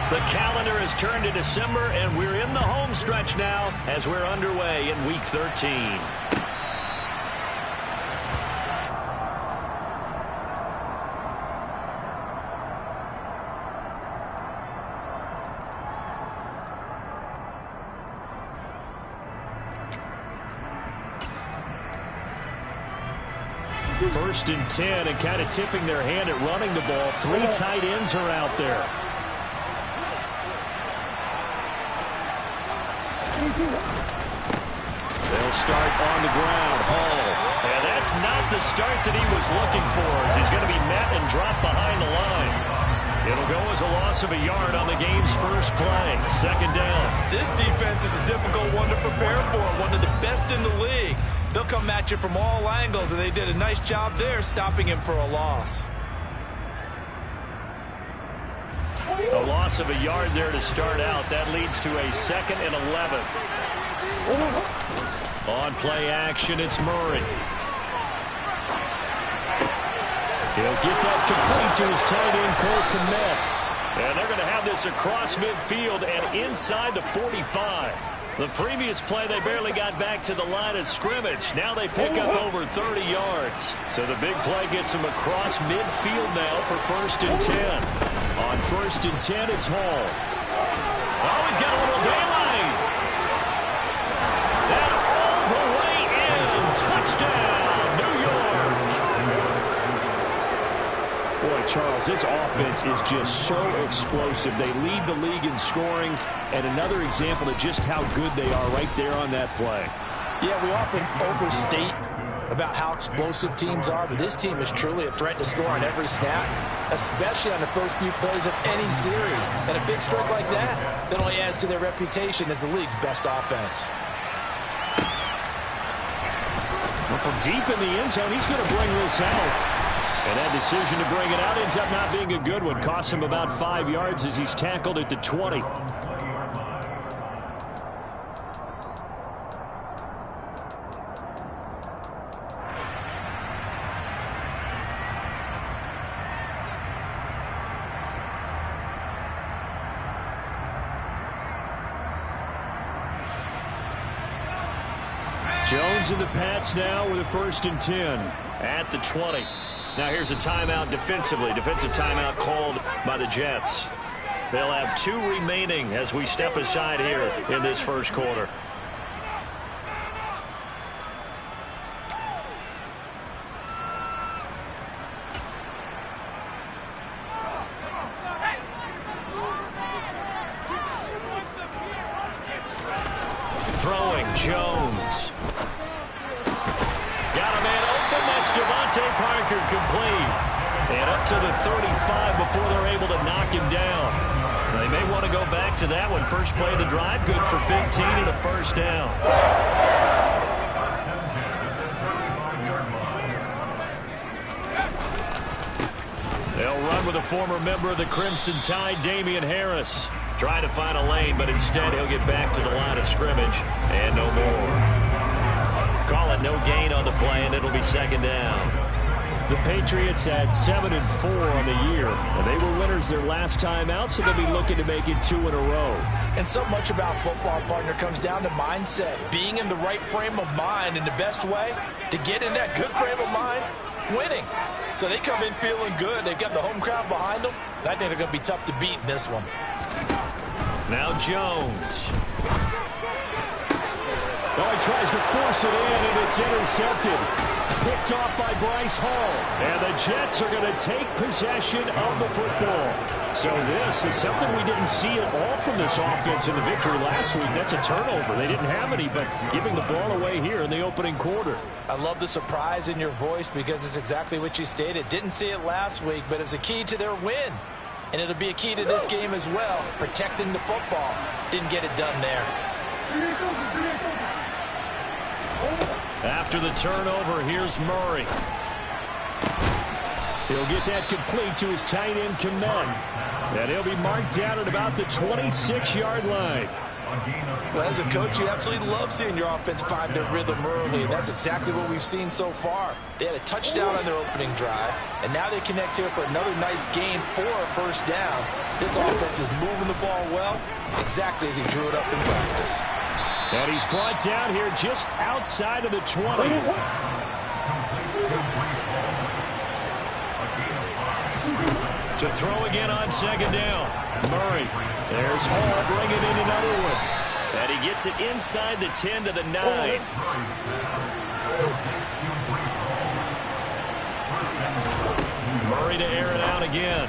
The calendar has turned to December, and we're in the home stretch now as we're underway in Week 13. First and 10, and kind of tipping their hand at running the ball. 3 tight ends are out there. They'll start on the ground. Hall. And that's not the start that he was looking for, as he's going to be met and dropped behind the line. It'll go as a loss of a yard on the game's first play. Second down. This defense is a difficult one to prepare for, one of the best in the league. They'll come at you from all angles, and they did a nice job there stopping him for a loss. A loss of a yard there to start out. That leads to a 2nd and 11. On play action, it's Murray. He'll get that complete to his tight end, Cole Kmet. And they're going to have this across midfield and inside the 45. The previous play, they barely got back to the line of scrimmage. Now they pick up over 30 yards. So the big play gets them across midfield now for 1st and 10. On 1st and 10, it's Hall. Oh, he's got a little daylight. And all the way in. Touchdown, New York. Boy, Charles, this offense is just so explosive. They lead the league in scoring, and another example of just how good they are right there on that play. Yeah, we often overstate about how explosive teams are, but this team is truly a threat to score on every snap, especially on the first few plays of any series. And a big stroke like that only adds to their reputation as the league's best offense. Well, from deep in the end zone, he's going to bring this out. And that decision to bring it out ends up not being a good one. Costs him about 5 yards as he's tackled at the 20. Jones and the Pats now with a 1st and 10 at the 20. Now here's a timeout defensively. Defensive timeout called by the Jets. They'll have 2 remaining as we step aside here in this first quarter. Throwing Jones. Got a man open. That's Devontae Parker complete. And up to the 35 before they're able to knock him down. They may want to go back to that one. First play of the drive, good for 15 and a 1st down. They'll run with a former member of the Crimson Tide, Damian Harris. Trying to find a lane, but instead he'll get back to the line of scrimmage. And no more. Call it no gain on the play, and it'll be 2nd down. The Patriots had 7-4 on the year, and they were winners their last time out, so they'll be looking to make it 2 in a row. And so much about football, partner, comes down to mindset. Being in the right frame of mind, and the best way to get in that good frame of mind, winning. So they come in feeling good. They've got the home crowd behind them, and I think they're going to be tough to beat in this one. Now Jones. Oh, he tries to force it in, and it's intercepted. Picked off by Bryce Hall. And the Jets are going to take possession of the football. So this is something we didn't see at all from this offense in the victory last week. That's a turnover. They didn't have any, but giving the ball away here in the opening quarter. I love the surprise in your voice because it's exactly what you stated. Didn't see it last week, but it's a key to their win. And it'll be a key to this game as well, protecting the football. Didn't get it done there. After the turnover, here's Murray. He'll get that complete to his tight end, Kmet. And he'll be marked down at about the 26-yard line. Well, as a coach, you absolutely love seeing your offense find their rhythm early, and that's exactly what we've seen so far. They had a touchdown on their opening drive, and now they connect here for another nice game for a first down. This offense is moving the ball well, exactly as he drew it up in practice. And he's brought down here just outside of the 20. To throw again on second down. Murray. There's Hall bringing in another one. And he gets it inside the 10 to the 9. Murray to air it out again.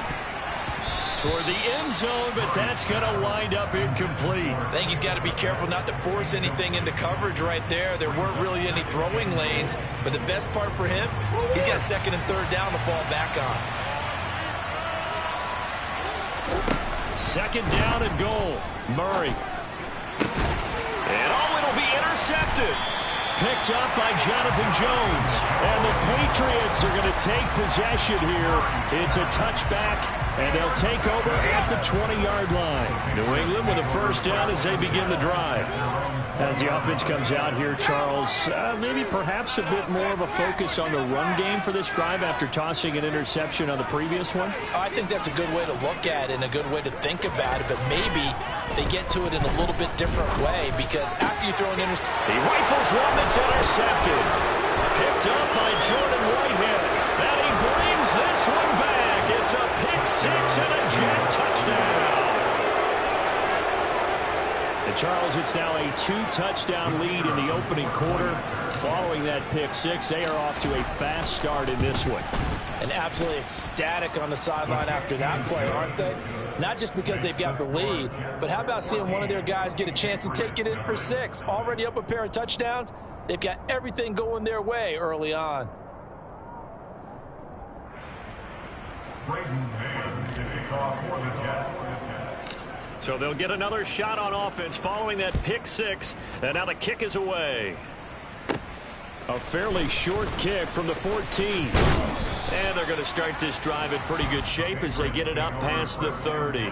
Toward the end zone, but that's going to wind up incomplete. I think he's got to be careful not to force anything into coverage right there. There weren't really any throwing lanes, but the best part for him, he's got second and third down to fall back on. Second down and goal. Murray. And it'll be intercepted. Picked up by Jonathan Jones. And the Patriots are going to take possession here. It's a touchback, and they'll take over at the 20-yard line. New England with a first down as they begin the drive. As the offense comes out here, Charles, maybe perhaps a bit more of a focus on the run game for this drive after tossing an interception on the previous one? I think that's a good way to look at it and a good way to think about it, but maybe they get to it in a little bit different way, because after you throw an interception, he rifles one that's intercepted. Picked up by Jordan Whitehead. And he brings this one back. It's a pick six and a Jet touchdown. And Charles, it's now a 2-touchdown lead in the opening quarter. Following that pick six, they are off to a fast start in this one. And absolutely ecstatic on the sideline after that play, aren't they? Not just because they've got the lead, but how about seeing one of their guys get a chance to take it in for 6? Already up a pair of touchdowns. They've got everything going their way early on. So they'll get another shot on offense following that pick six. And now the kick is away. A fairly short kick from the 14. And they're going to start this drive in pretty good shape as they get it up past the 30.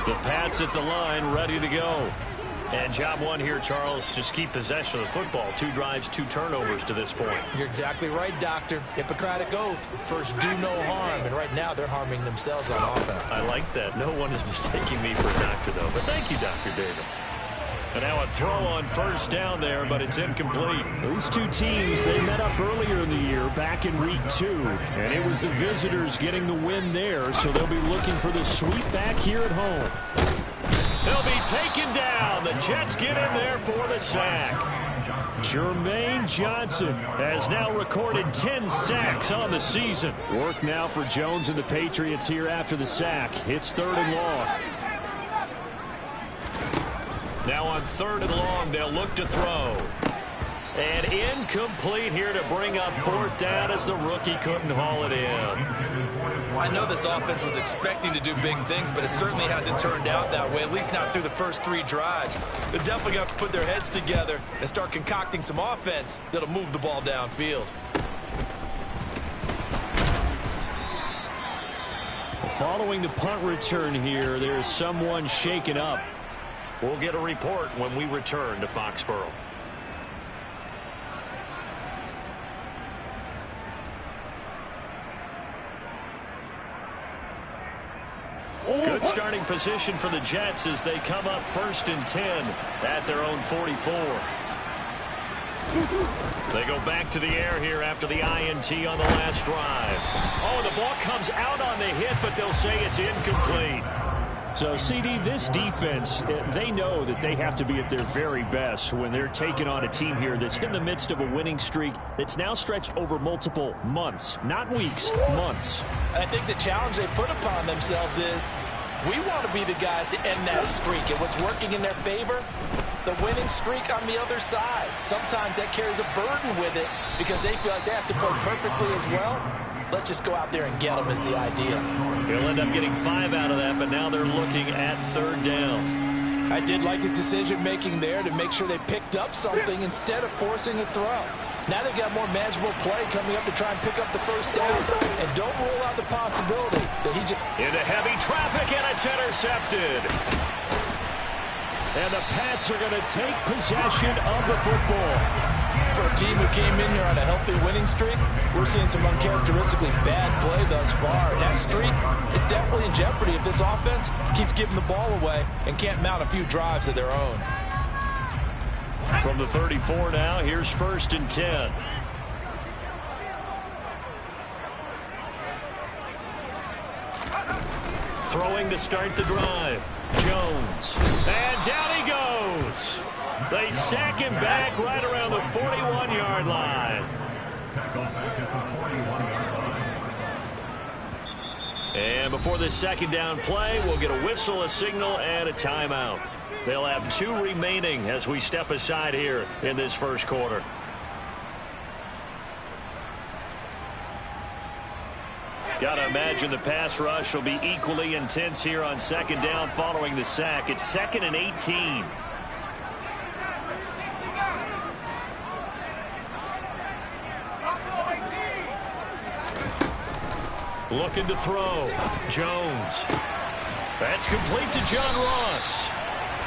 The Pats at the line, ready to go. And job one here, Charles, just keep possession of the football. 2 drives, 2 turnovers to this point. You're exactly right, Doctor. Hippocratic oath. First, do no harm. And right now, they're harming themselves on offense. I like that. No one is mistaking me for a doctor, though. But thank you, Dr. Davis. And now a throw on first down there, but it's incomplete. These two teams, they met up earlier in the year, back in week 2. And it was the visitors getting the win there, so they'll be looking for the sweep back here at home. They'll be taken down. The Jets get in there for the sack. Jermaine Johnson has now recorded 10 sacks on the season. Work now for Jones and the Patriots here after the sack. It's 3rd and long. Now on 3rd and long, they'll look to throw. And incomplete here to bring up 4th down as the rookie couldn't haul it in. I know this offense was expecting to do big things, but it certainly hasn't turned out that way, at least not through the first 3 drives. They're definitely going to have to put their heads together and start concocting some offense that'll move the ball downfield. Following the punt return here, there's someone shaken up. We'll get a report when we return to Foxborough. Good starting position for the Jets as they come up 1st and 10 at their own 44. They go back to the air here after the INT on the last drive. Oh, the ball comes out on the hit, but they'll say it's incomplete. So, CD, this defense, they know that they have to be at their very best when they're taking on a team here that's in the midst of a winning streak that's now stretched over multiple months, not weeks, months. I think the challenge they put upon themselves is we want to be the guys to end that streak. And what's working in their favor? The winning streak on the other side. Sometimes that carries a burden with it because they feel like they have to play perfectly as well. Let's just go out there and get them is the idea. He'll end up getting 5 out of that, but now they're looking at 3rd down. I did like his decision-making there to make sure they picked up something instead of forcing a throw. Now they've got more manageable play coming up to try and pick up the first down. And don't rule out the possibility that he just... Into heavy traffic, and it's intercepted. And the Pats are going to take possession of the football. For a team who came in here on a healthy winning streak, we're seeing some uncharacteristically bad play thus far. And that streak is definitely in jeopardy if this offense keeps giving the ball away and can't mount a few drives of their own. From the 34 now, here's 1st and 10. Throwing to start the drive. Jones. And down he goes. They sack him back right around the 41-yard line. And before this second down play, we'll get a whistle, a signal, and a timeout. They'll have 2 remaining as we step aside here in this first quarter. Got to imagine the pass rush will be equally intense here on second down following the sack. It's 2nd and 18. Looking to throw. Jones. That's complete to John Ross.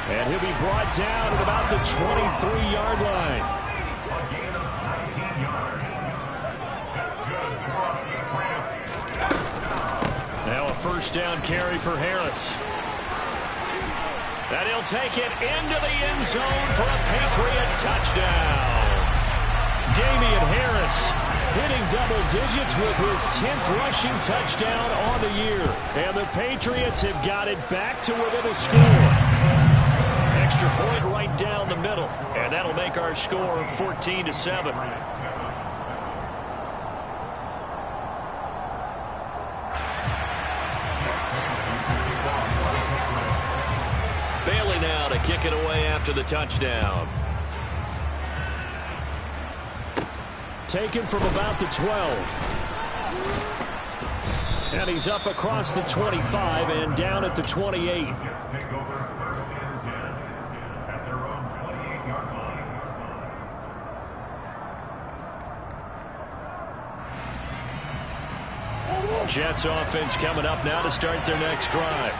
And he'll be brought down at about the 23-yard line. Now a first down carry for Harris. And he'll take it into the end zone for a Patriot touchdown. Damian Harris hitting double digits with his 10th rushing touchdown on the year. And the Patriots have got it back to within a score. Extra point right down the middle. And that'll make our score 14-7. Bailey now to kick it away after the touchdown. Taken from about the 12. And he's up across the 25 and down at the 28. Jets offense coming up now to start their next drive.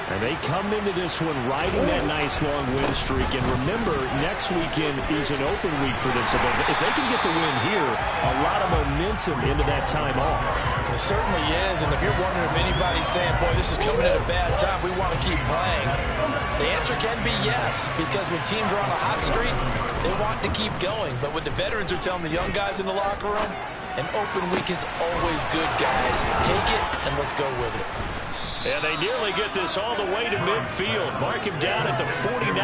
And they come into this one riding that nice long win streak. And remember, next weekend is an open week for them. So if they can get the win here, a lot of momentum into that time off. It certainly is. And if you're wondering if anybody's saying, boy, this is coming at a bad time, we want to keep playing, the answer can be yes. Because when teams are on a hot streak, they want to keep going. But what the veterans are telling the young guys in the locker room, an open week is always good, guys. Take it and let's go with it. And they nearly get this all the way to midfield. Mark him down at the 49.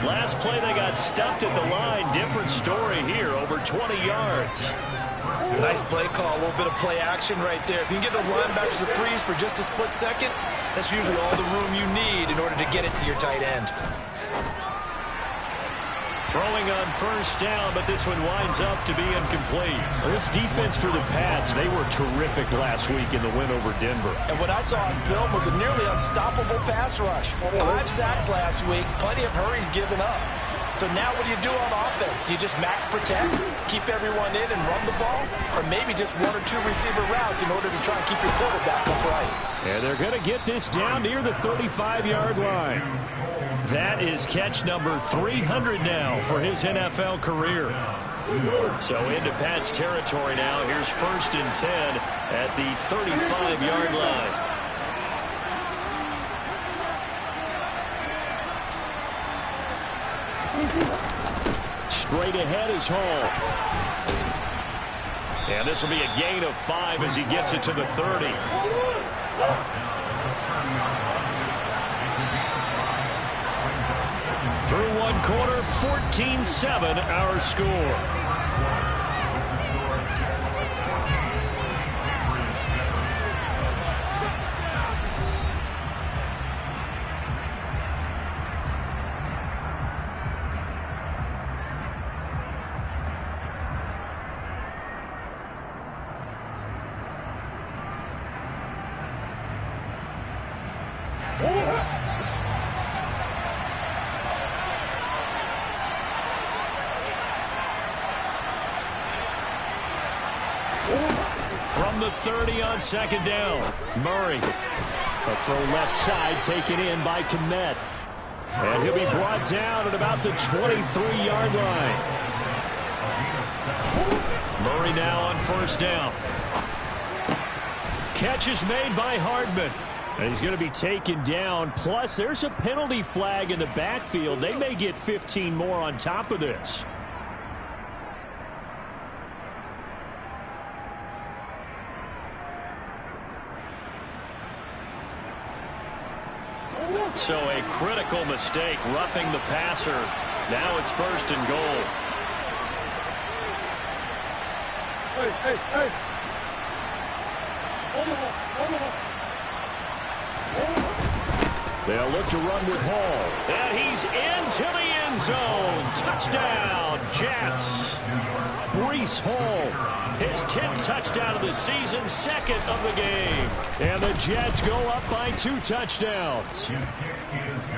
Last play they got stuffed at the line. Different story here, over 20 yards. Nice play call, a little bit of play action right there. If you can get those linebackers to freeze for just a split second, that's usually all the room you need in order to get it to your tight end. Throwing on first down, but this one winds up to be incomplete. This defense for the Pats, they were terrific last week in the win over Denver. And what I saw on film was a nearly unstoppable pass rush. 5 sacks last week, plenty of hurries given up. So now what do you do on offense? You just max protect, keep everyone in and run the ball, or maybe just 1 or 2 receiver routes in order to try and keep your quarterback upright. And they're going to get this down near the 35-yard line. That is catch number 300 now for his NFL career. So into Pat's territory now. Here's 1st and 10 at the 35-yard line. Straight ahead is Hall. And this will be a gain of 5 as he gets it to the 30. Through one quarter, 14-7 our score. the 30 on second down. Murray. A throw left side taken in by Kmet. And he'll be brought down at about the 23-yard line. Murray now on first down. Catch is made by Hardman. And he's going to be taken down. Plus, there's a penalty flag in the backfield. They may get 15 more on top of this. So a critical mistake, roughing the passer. Now it's first and goal. Hey. They'll look to run with Hall. And he's into the end zone. Touchdown, Jets. Breece Hall, his 10th touchdown of the season, second of the game. And the Jets go up by 2 touchdowns.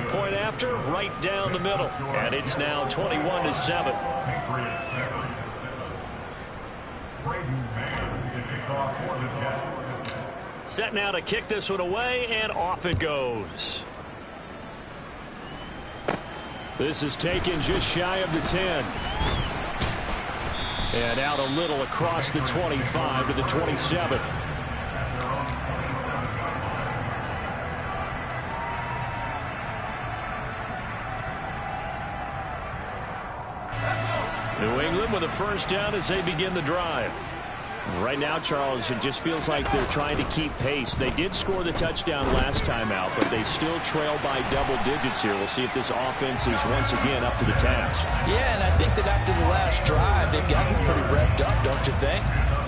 Point after, right down the middle. And it's now 21-7. Set now to kick this one away, and off it goes. This is taken just shy of the 10. And out a little across the 25 to the 27. New England with a first down as they begin the drive. Right now, Charles, it just feels like they're trying to keep pace. They did score the touchdown last time out, but they still trail by double digits here. We'll see if this offense is once again up to the task. Yeah, and I think that after the last drive, they've gotten pretty revved up, don't you think?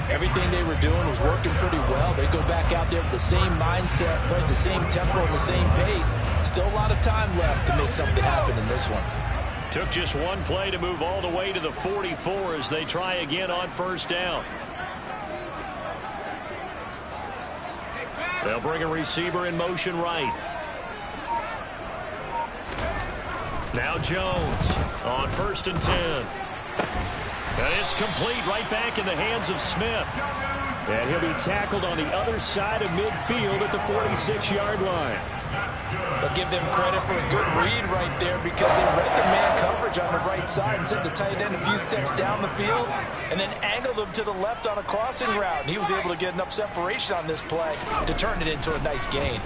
Everything they were doing was working pretty well. They go back out there with the same mindset, playing the same tempo and the same pace. Still a lot of time left to make something happen in this one. Took just one play to move all the way to the 44 as they try again on first down. They'll bring a receiver in motion right. Now Jones on first and 10. And it's complete right back in the hands of Smith. And he'll be tackled on the other side of midfield at the 46-yard line. But give them credit for a good read right there because they read the man coverage on the right side and sent the tight end a few steps down the field and then angled him to the left on a crossing route. And he was able to get enough separation on this play to turn it into a nice gain.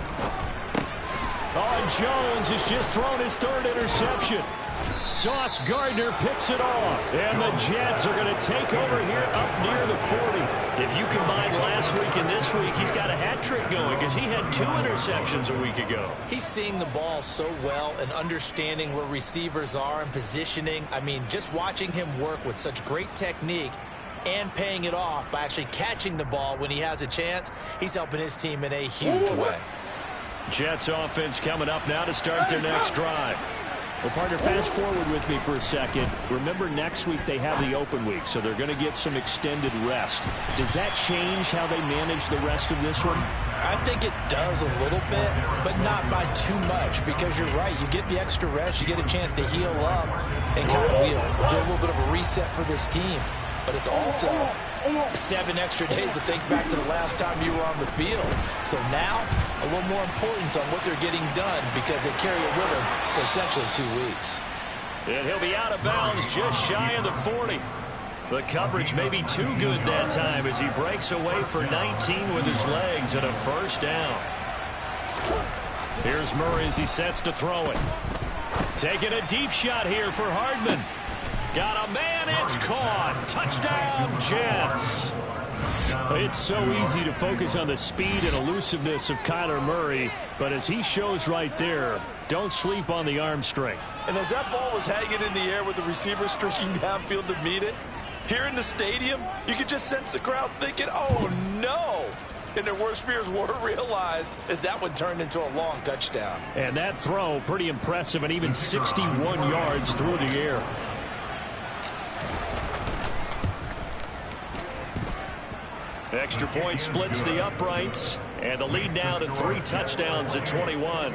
Oh, and Jones has just thrown his 3rd interception. Sauce Gardner picks it off. And the Jets are going to take over here up near the 40. If you combine last week and this week, he's got a hat trick going because he had 2 interceptions a week ago. He's seeing the ball so well and understanding where receivers are and positioning. I mean, just watching him work with such great technique and paying it off by actually catching the ball when he has a chance, he's helping his team in a huge way. Jets offense coming up now to start their next drive. Well, partner, fast forward with me for a second. Remember, next week they have the open week, so they're going to get some extended rest. Does that change how they manage the rest of this one? I think it does a little bit, but not by too much, because you're right. You get the extra rest, you get a chance to heal up and kind of do a little bit of a reset for this team. But it's also 7 extra days to think back to the last time you were on the field. So now, a little more importance on what they're getting done because they carry it with them for essentially 2 weeks. And he'll be out of bounds just shy of the 40. The coverage may be too good that time as he breaks away for 19 with his legs and a first down. Here's Murray as he sets to throw it. Taking a deep shot here for Hardman. Got a man, it's caught. Touchdown, Jets. It's so easy to focus on the speed and elusiveness of Kyler Murray, but as he shows right there, don't sleep on the arm strength. And as that ball was hanging in the air with the receiver streaking downfield to meet it, here in the stadium, you could just sense the crowd thinking, oh no! And their worst fears were realized as that one turned into a long touchdown. And that throw, pretty impressive, and even 61 yards through the air. Extra point splits the uprights, and the lead now to 3 touchdowns at 21.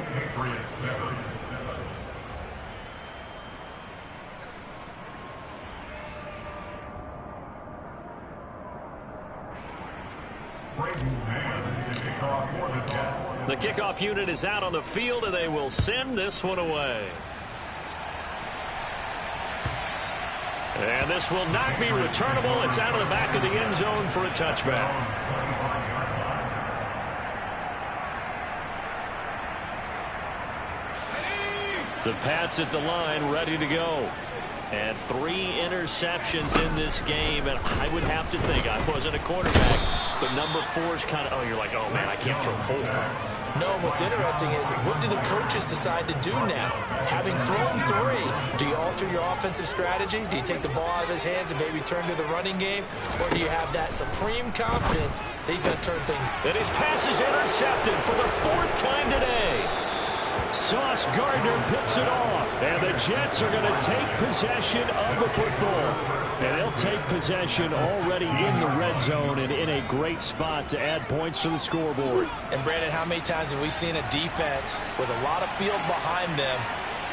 The kickoff unit is out on the field, and they will send this one away. And this will not be returnable. It's out of the back of the end zone for a touchback. The Pats at the line, ready to go. And 3 interceptions in this game, and I would have to think, I wasn't a quarterback, but number 4 is kind of, oh, you're like, oh, man, I can't throw 4. No, what's interesting is, what do the coaches decide to do now? Having thrown 3, do you alter your offensive strategy? Do you take the ball out of his hands and maybe turn to the running game? Or do you have that supreme confidence that he's going to turn things? And his pass is intercepted for the 4th time today. Sauce Gardner picks it off, and the Jets are going to take possession of the football. And they'll take possession already in the red zone and in a great spot to add points to the scoreboard. And, Brandon, how many times have we seen a defense with a lot of field behind them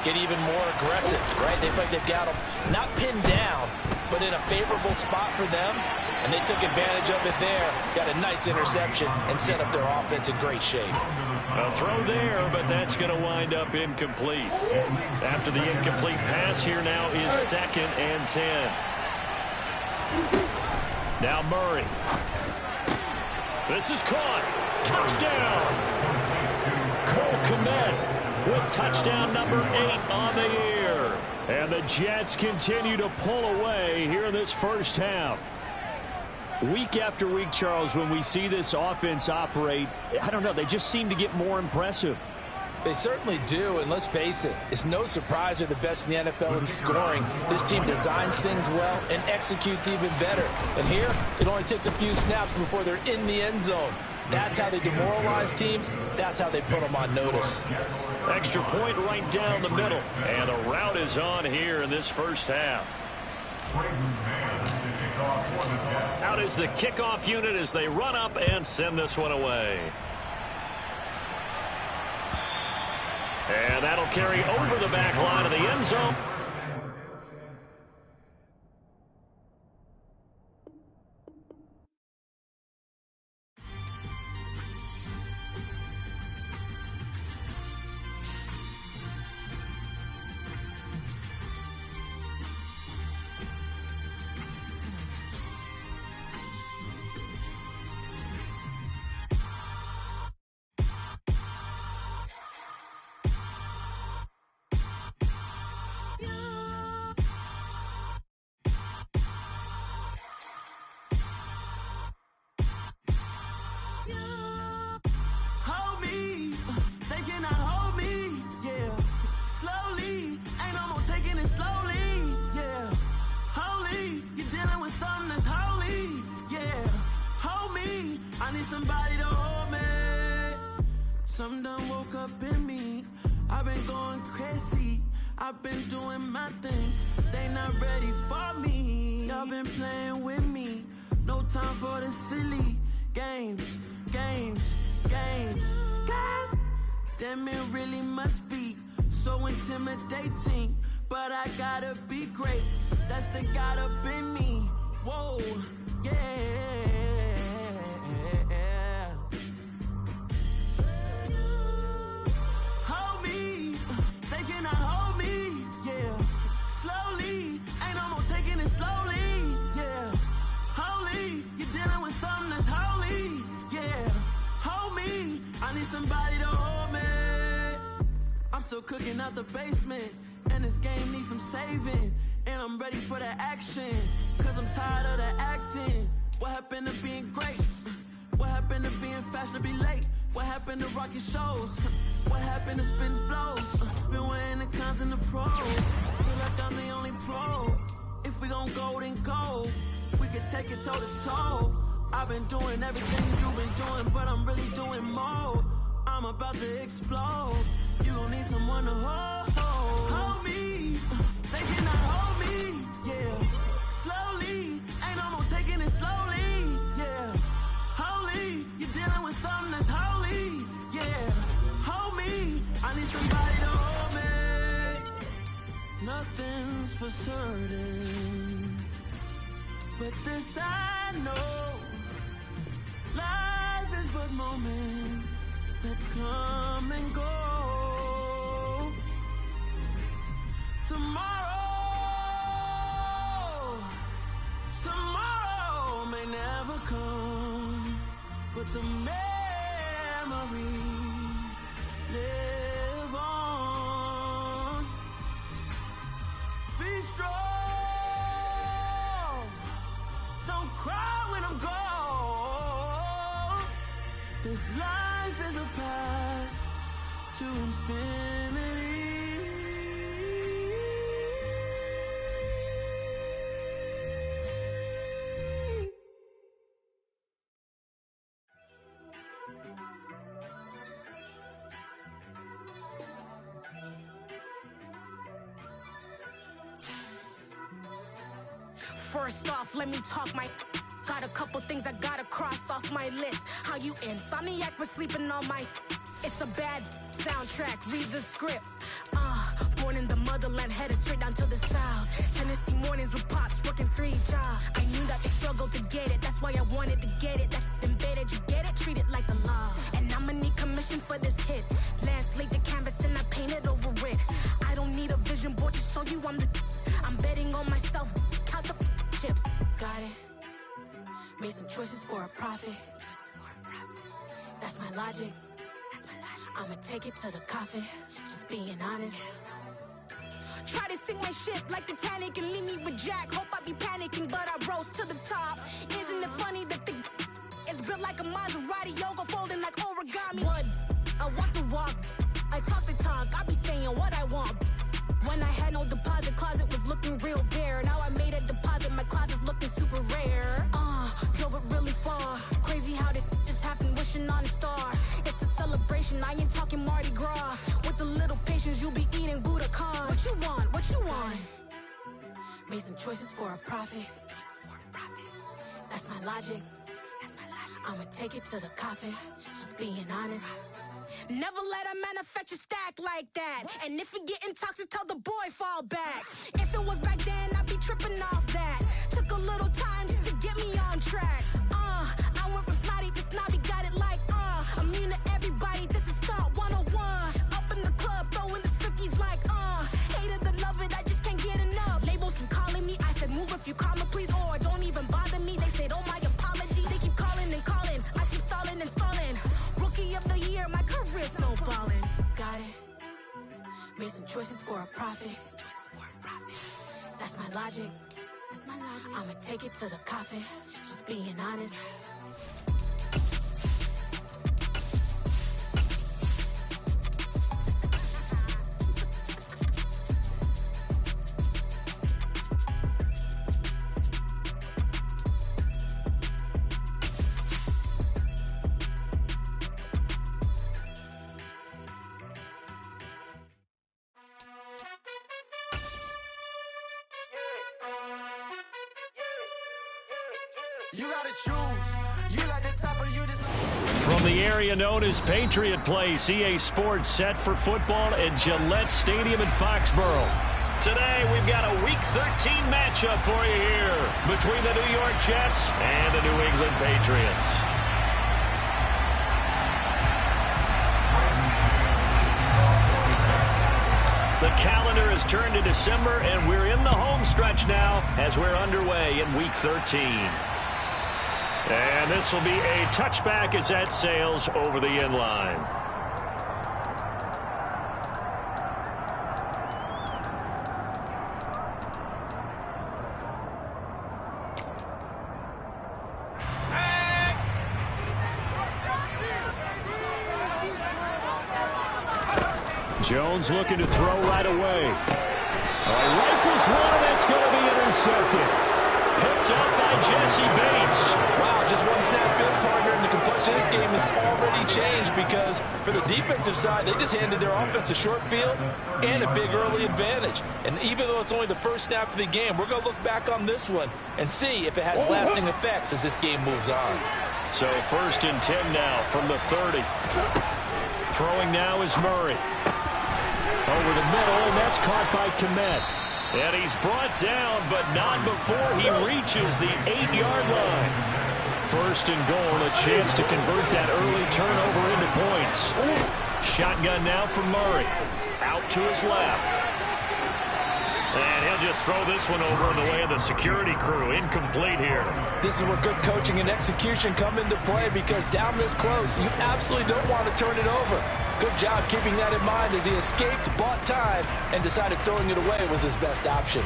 get even more aggressive, right? They feel like they've got them not pinned down, but in a favorable spot for them, and they took advantage of it there, got a nice interception, and set up their offense in great shape. A throw there, but that's going to wind up incomplete. After the incomplete pass, here now is 2nd and 10. Now Murray. This is caught. Touchdown. Cole Kmet with touchdown number 8 on the year. And the Jets continue to pull away here in this first half. Week after week, Charles, when we see this offense operate, I don't know, they just seem to get more impressive. They certainly do, and let's face it, it's no surprise they're the best in the NFL in scoring. This team designs things well and executes even better. And here, it only takes a few snaps before they're in the end zone. That's how they demoralize teams. That's how they put them on notice. Extra point right down the middle. And the route is on here in this first half. Out is the kickoff unit as they run up and send this one away. And that'll carry over the back line of the end zone. Somebody to hold me. Something done woke up in me. I've been going crazy. I've been doing my thing. They not ready for me. Y'all been playing with me. No time for the silly games. Damn, it really must be so intimidating. But I gotta be great. That's the God up in me. Whoa, yeah. Somebody to hold me. I'm still cooking out the basement, and this game needs some saving. And I'm ready for the action, cause I'm tired of the acting. What happened to being great? What happened to being fashionably late? What happened to rocking shows? What happened to spin flows? Been wearing the cons and the pros. Feel like I'm the only pro. If we gon' go, then go. We could take it toe to toe. I've been doing everything you've been doing, but I'm really doing more. I'm about to explode. You gon' need someone to hold me. They cannot hold me, yeah. Slowly, ain't no more taking it slowly, yeah. Holy, you're dealing with something that's holy, yeah. Hold me, I need somebody to hold me. Nothing's for certain, but this I know. Life is but moments that come and go. Tomorrow may never come, but the memories live on. Be strong, don't cry when I'm gone. This life is a path to infinity. First off, let me talk my... Got a couple things I gotta cross off my list. How you insomniac for sleeping on my... It's a bad soundtrack, read the script. Born in the motherland, headed straight down to the south. Tennessee mornings with pops, working 3 jobs. I knew that they struggled to get it, that's why I wanted to get it. That embedded, you get it? Treat it like the law. And I'ma need commission for this hit. Lance laid the canvas and I painted over it. I don't need a vision board to show you I'm the... I'm betting on myself, count the chips. Got it. Made some choices for a profit. That's my logic. I'ma take it to the coffin. Just being honest. Try to sink my ship like Titanic and leave me with Jack. Hope I be panicking, but I rose to the top. Isn't it funny that the is built like a Maserati, yoga folding like origami? What? I walk the walk, I talk the talk. I be saying what I want. When I had no deposit, closet was looking real bare. Now I made a deposit, my closet's looking super rare. Drove it really far. Crazy how did just happen, wishing on a star. It's a celebration, I ain't talking Mardi Gras. With a little patience, you'll be eating Budokan. What you want? What you want? Made some choices for a profit. That's my logic. I'ma take it to the coffin. Just being honest. Never let a manufacture stack like that. And if it getting toxic, tell the boy fall back. If it was back then, I'd be tripping off that. Took a little time just to get me on track. I went from snotty to snobby, got it like immune to everybody, this is Stunt 101. Up in the club, throwing this 50s like hate it or love it, I just can't get enough. Labels from calling me, I said move if you call me please, or don't even bother me. They said oh my apology, they keep calling and calling. I keep stalling and stalling. Rookie of the year, my career snowballing. Got it. Made some choices for a profit. That's my logic. I'ma take it to the coffin. Just being honest. You gotta choose. You like the top or you just... From the area known as Patriot Place, EA Sports set for football at Gillette Stadium in Foxborough. Today, we've got a Week 13 matchup for you here between the New York Jets and the New England Patriots. The calendar has turned to December, and we're in the home stretch now as we're underway in Week 13. And this will be a touchback as that sails over the end line. Jones looking to throw right away. Rifles one, and that's going to be intercepted. Picked up by Jesse Bates. Wow, just one snap field partner, and the complexion of this game has already changed because for the defensive side, they just handed their offense a short field and a big early advantage. And even though it's only the first snap of the game, we're going to look back on this one and see if it has lasting effects as this game moves on. So 1st and 10 now from the 30. Throwing now is Murray. Over the middle, and that's caught by Kmet. And he's brought down, but not before he reaches the 8-yard line. first and goal. A chance to convert that early turnover into points. Shotgun now for Murray. Out to his left. And he'll just throw this one over in the way of the security crew. Incomplete here. This is where good coaching and execution come into play, because down this close, you absolutely don't want to turn it over. Good job keeping that in mind as he escaped, bought time, and decided throwing it away was his best option.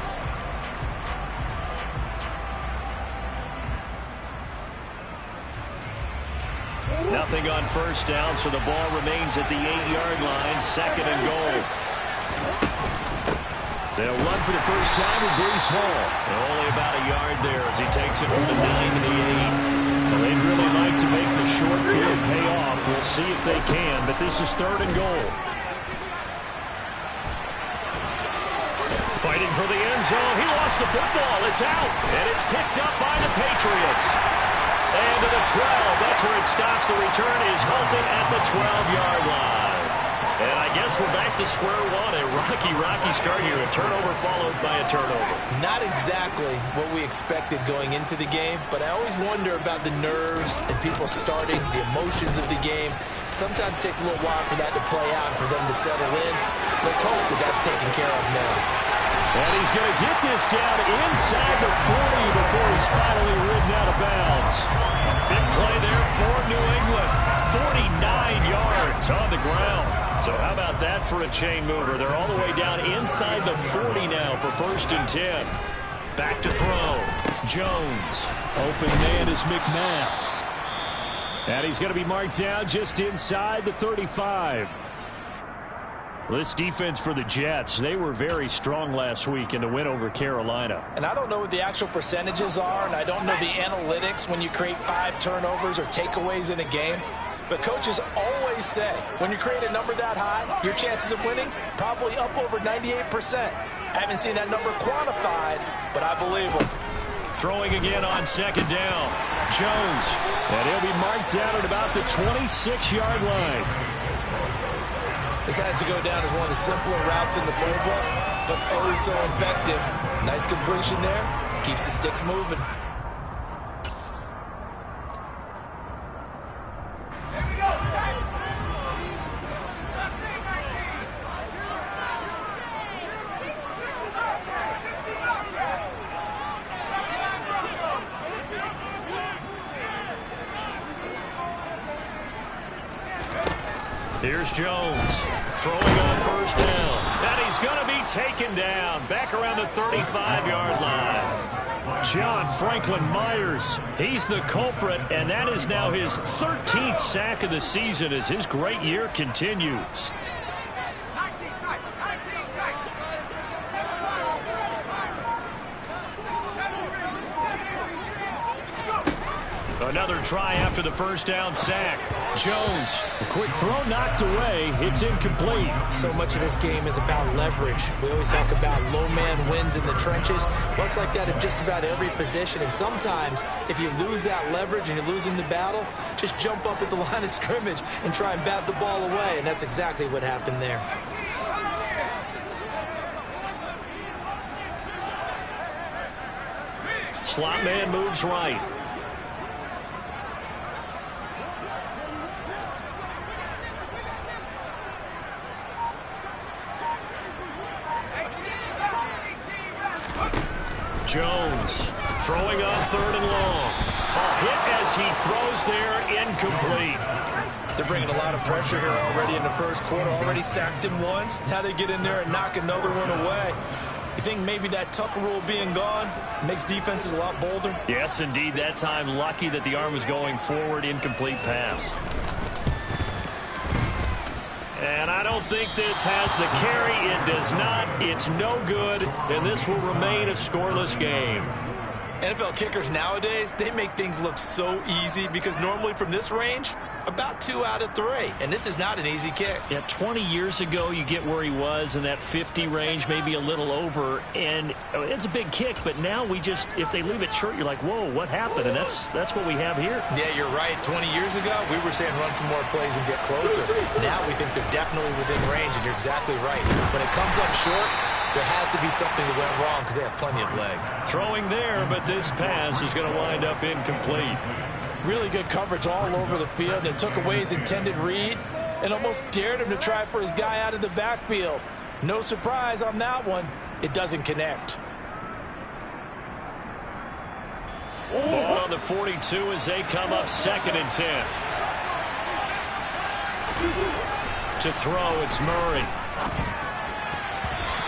Nothing on first down, so the ball remains at the 8-yard line. Second and goal. They'll run for the first time with Breece Hall. Only about a yard there as he takes it from the 9 to the 8. Well, they'd really like to make the short field pay off. We'll see if they can, but this is third and goal. Fighting for the end zone. He lost the football. It's out, and it's picked up by the Patriots. And to the 12. That's where it stops. The return is halted at the 12-yard line. And I guess we're back to square one. A rocky start here. A turnover followed by a turnover. Not exactly what we expected going into the game, but I always wonder about the nerves and people starting, the emotions of the game. Sometimes it takes a little while for that to play out and for them to settle in. Let's hope that that's taken care of now. And he's going to get this down inside the 40 before he's finally ridden out of bounds. Big play there for New England. 49 yards on the ground. So how about that for a chain mover? They're all the way down inside the 40 now for first and 10. Back to throw. Jones. Open man is McMath. And he's going to be marked down just inside the 35. This defense for the Jets, they were very strong last week in the win over Carolina. And I don't know what the actual percentages are, and I don't know the analytics when you create 5 turnovers or takeaways in a game. But coaches always say, when you create a number that high, your chances of winning probably up over 98%. I haven't seen that number quantified, but I believe them. Throwing again on second down. Jones. And he'll be marked down at about the 26-yard line. This has to go down as one of the simpler routes in the playbook, but oh so effective. Nice completion there. Keeps the sticks moving. Here's Jones throwing on first down. And he's going to be taken down back around the 35-yard line. John Franklin Myers, he's the culprit, and that is now his 13th sack of the season as his great year continues. Another try after the first down sack. Jones, a quick throw knocked away. It's incomplete. So much of this game is about leverage. We always talk about low man wins in the trenches. Well, it's like that in just about every position. And sometimes, if you lose that leverage and you're losing the battle, just jump up at the line of scrimmage and try and bat the ball away. And that's exactly what happened there. Slot man moves right. Jones throwing on third and long. A hit as he throws there, incomplete. They're bringing a lot of pressure here already in the first quarter. Already sacked him once. Now they get in there and knock another one away. You think maybe that Tucker rule being gone makes defenses a lot bolder? Yes, indeed. That time, lucky that the arm was going forward. Incomplete pass. And I don't think this has the carry. It does not. It's no good. And this will remain a scoreless game. NFL kickers nowadays, they make things look so easy because normally from this range, about 2 out of 3. And this is not an easy kick. Yeah, 20 years ago, you get where he was in that 50 range, maybe a little over. And it's a big kick, but now we just, if they leave it short, you're like, whoa, what happened? And that's what we have here. Yeah, you're right. 20 years ago, we were saying run some more plays and get closer. Now we think they're definitely within range, and you're exactly right. When it comes up short, there has to be something that went wrong because they have plenty of leg. Throwing there, but this pass is going to wind up incomplete. Really good coverage all over the field. It took away his intended read and almost dared him to try for his guy out of the backfield. No surprise on that one. It doesn't connect. Ball on the 42 as they come up 2nd and 10. To throw, it's Murray.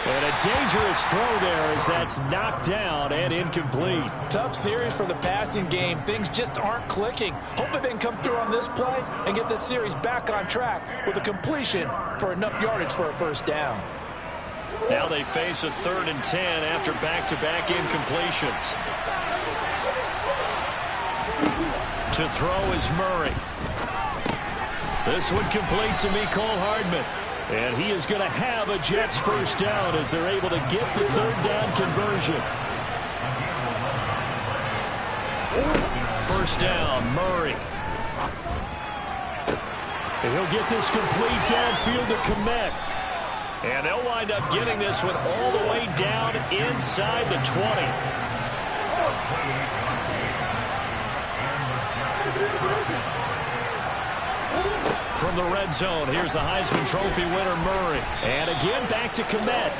And a dangerous throw there as that's knocked down and incomplete. Tough series for the passing game. Things just aren't clicking. Hopefully they can come through on this play and get this series back on track with a completion for enough yardage for a first down. Now they face a 3rd and 10 after back-to-back incompletions. To throw is Murray. This one complete to Mecole Hardman. And he is going to have a Jets first down as they're able to get the 3rd down conversion. First down, Murray. And he'll get this complete downfield to Kmet. And they'll wind up getting this one all the way down inside the 20. From the red zone, here's the Heisman Trophy winner, Murray. And again, back to Kmet.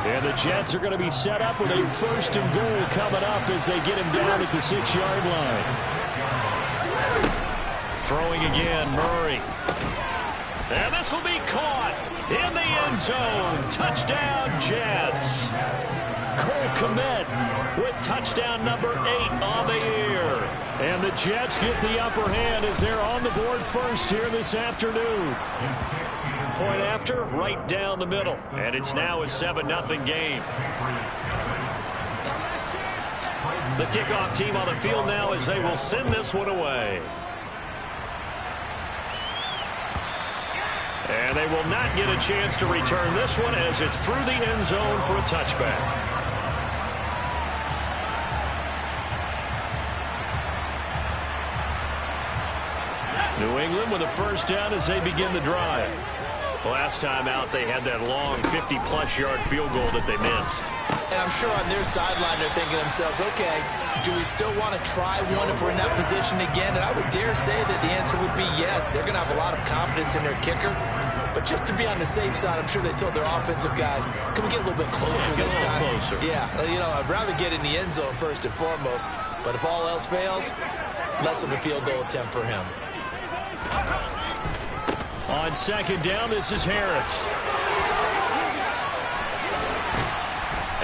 And the Jets are going to be set up with a 1st and goal coming up as they get him down at the 6-yard line. Throwing again, Murray. And this will be caught in the end zone. Touchdown, Jets. Cole Kmet with touchdown number 8 on the year. And the Jets get the upper hand as they're on the board first here this afternoon. Point after, right down the middle. And it's now a 7-0 game. The kickoff team on the field now as they will send this one away. And they will not get a chance to return this one as it's through the end zone for a touchback. New England with a first down as they begin the drive. Last time out, they had that long 50-plus yard field goal that they missed. And I'm sure on their sideline they're thinking to themselves, okay, do we still want to try one if we're in that position again? And I would dare say that the answer would be yes. They're going to have a lot of confidence in their kicker. But just to be on the safe side, I'm sure they told their offensive guys, can we get a little bit closer this time? Closer. Yeah, you know, I'd rather get in the end zone first and foremost. But if all else fails, less of a field goal attempt for him. On second down, this is Harris.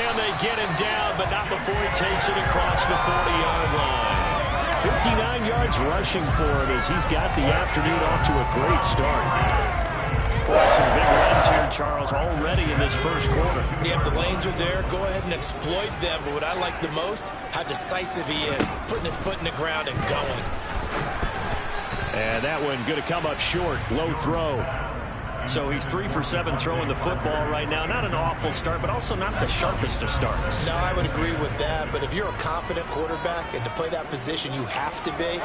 And they get him down, but not before he takes it across the 40-yard line. 59 yards rushing for him as he's got the afternoon off to a great start. Boy, some big runs here, Charles, already in this first quarter. Yeah, if the lanes are there, go ahead and exploit them. But what I like the most, how decisive he is, putting his foot in the ground and going. And that one going to come up short. Low throw. So he's 3 for 7 throwing the football right now. Not an awful start, but also not the sharpest of starts. No, I would agree with that. But if you're a confident quarterback and to play that position you have to be,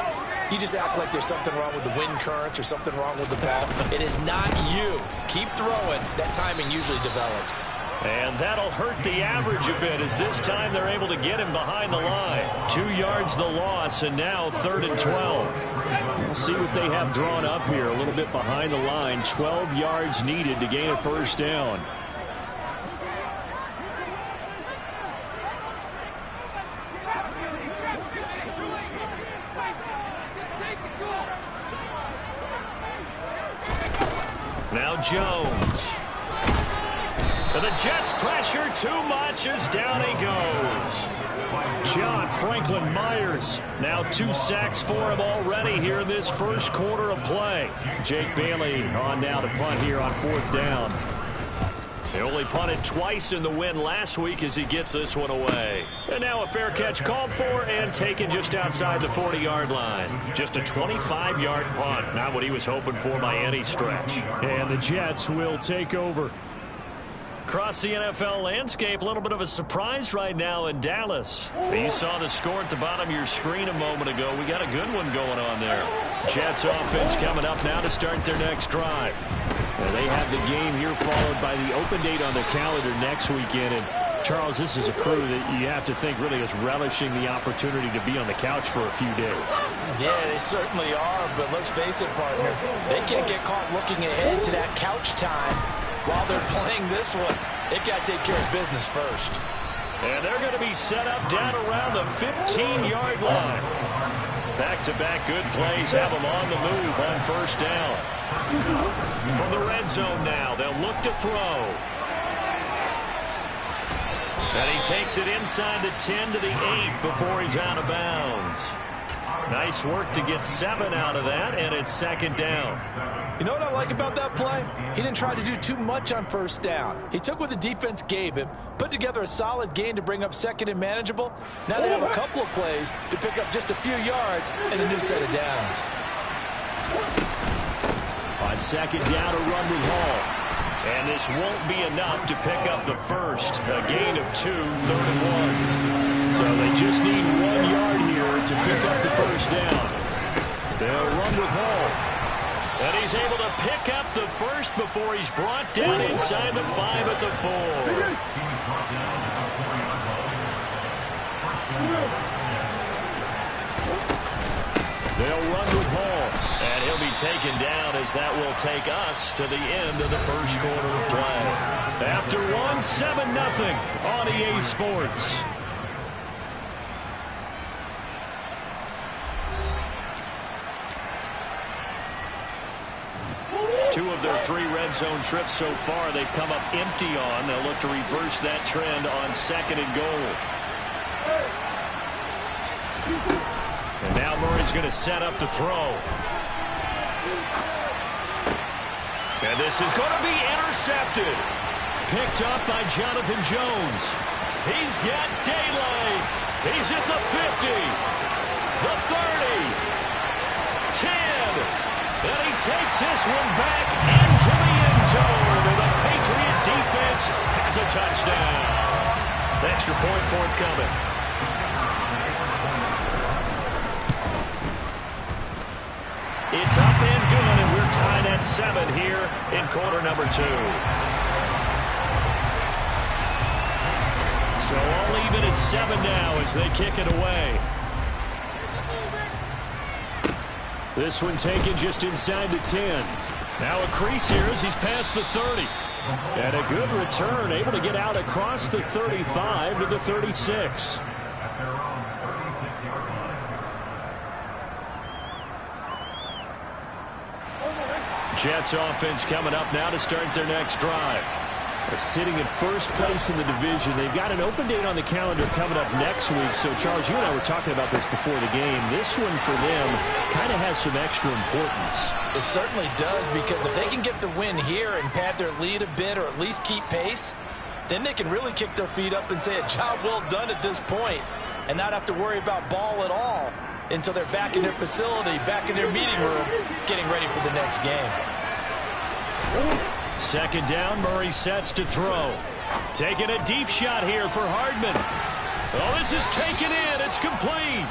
you just act like there's something wrong with the wind currents or something wrong with the ball. It is not you. Keep throwing. That timing usually develops. And that'll hurt the average a bit as this time they're able to get him behind the line. 2 yards the loss, and now 3rd and 12. We'll see what they have drawn up here. A little bit behind the line. 12 yards needed to gain a first down. Now Jones. And the Jets pressure too much as down he goes. John Franklin Myers. Now 2 sacks for him already here in this first quarter of play. Jake Bailey on now to punt here on 4th down. They only punted twice in the win last week as he gets this one away. And now a fair catch called for and taken just outside the 40-yard line. Just a 25-yard punt. Not what he was hoping for by any stretch. And the Jets will take over. Across the NFL landscape, a little bit of a surprise right now in Dallas. You saw the score at the bottom of your screen a moment ago. We got a good one going on there. Jets offense coming up now to start their next drive. Well, they have the game here followed by the open date on the calendar next weekend. And Charles, this is a crew that you have to think really is relishing the opportunity to be on the couch for a few days. Yeah, they certainly are, but let's face it, partner, they can't get caught looking ahead to that couch time while they're playing this one. They've got to take care of business first. And they're going to be set up down around the 15-yard line. Back-to-back good plays have them on the move on first down. From the red zone now, they'll look to throw. And he takes it inside the 10 to the 8 before he's out of bounds. Nice work to get 7 out of that, and it's second down. You know what I like about that play? He didn't try to do too much on first down. He took what the defense gave him, put together a solid gain to bring up second and manageable. Now they have a couple of plays to pick up just a few yards and a new set of downs. On second down, a run with Hall. And this won't be enough to pick up the first. A gain of 2, 3rd and 1. So they just need 1 yard here to pick up the first down. They'll run with Hall. And he's able to pick up the first before he's brought down inside the 5 at the 4. They'll run with Hall. And he'll be taken down as that will take us to the end of the first quarter of play. After 1, 7-0 on EA Sports. Two of their 3 red zone trips so far they've come up empty on. They'll look to reverse that trend on second and goal. And now Murray's going to set up to throw. And this is going to be intercepted. Picked up by Jonathan Jones. He's got daylight. He's at the 50. The 30. 10. And he takes this one back into the end zone. And the Patriot defense has a touchdown. The extra point forthcoming. It's up and good, and we're tied at 7 here in quarter number 2. So all even at 7 now as they kick it away. This one taken just inside the 10. Now a crease here as he's past the 30. And a good return, able to get out across the 35 to the 36. Jets offense coming up now to start their next drive. Sitting in first place in the division. They've got an open date on the calendar coming up next week. So, Charles, you and I were talking about this before the game. This one for them kind of has some extra importance. It certainly does, because if they can get the win here and pad their lead a bit or at least keep pace, then they can really kick their feet up and say a job well done at this point and not have to worry about ball at all until they're back in their facility, back in their meeting room, getting ready for the next game. Second down, Murray sets to throw. Taking a deep shot here for Hardman. Oh, this is taken in. It's complete.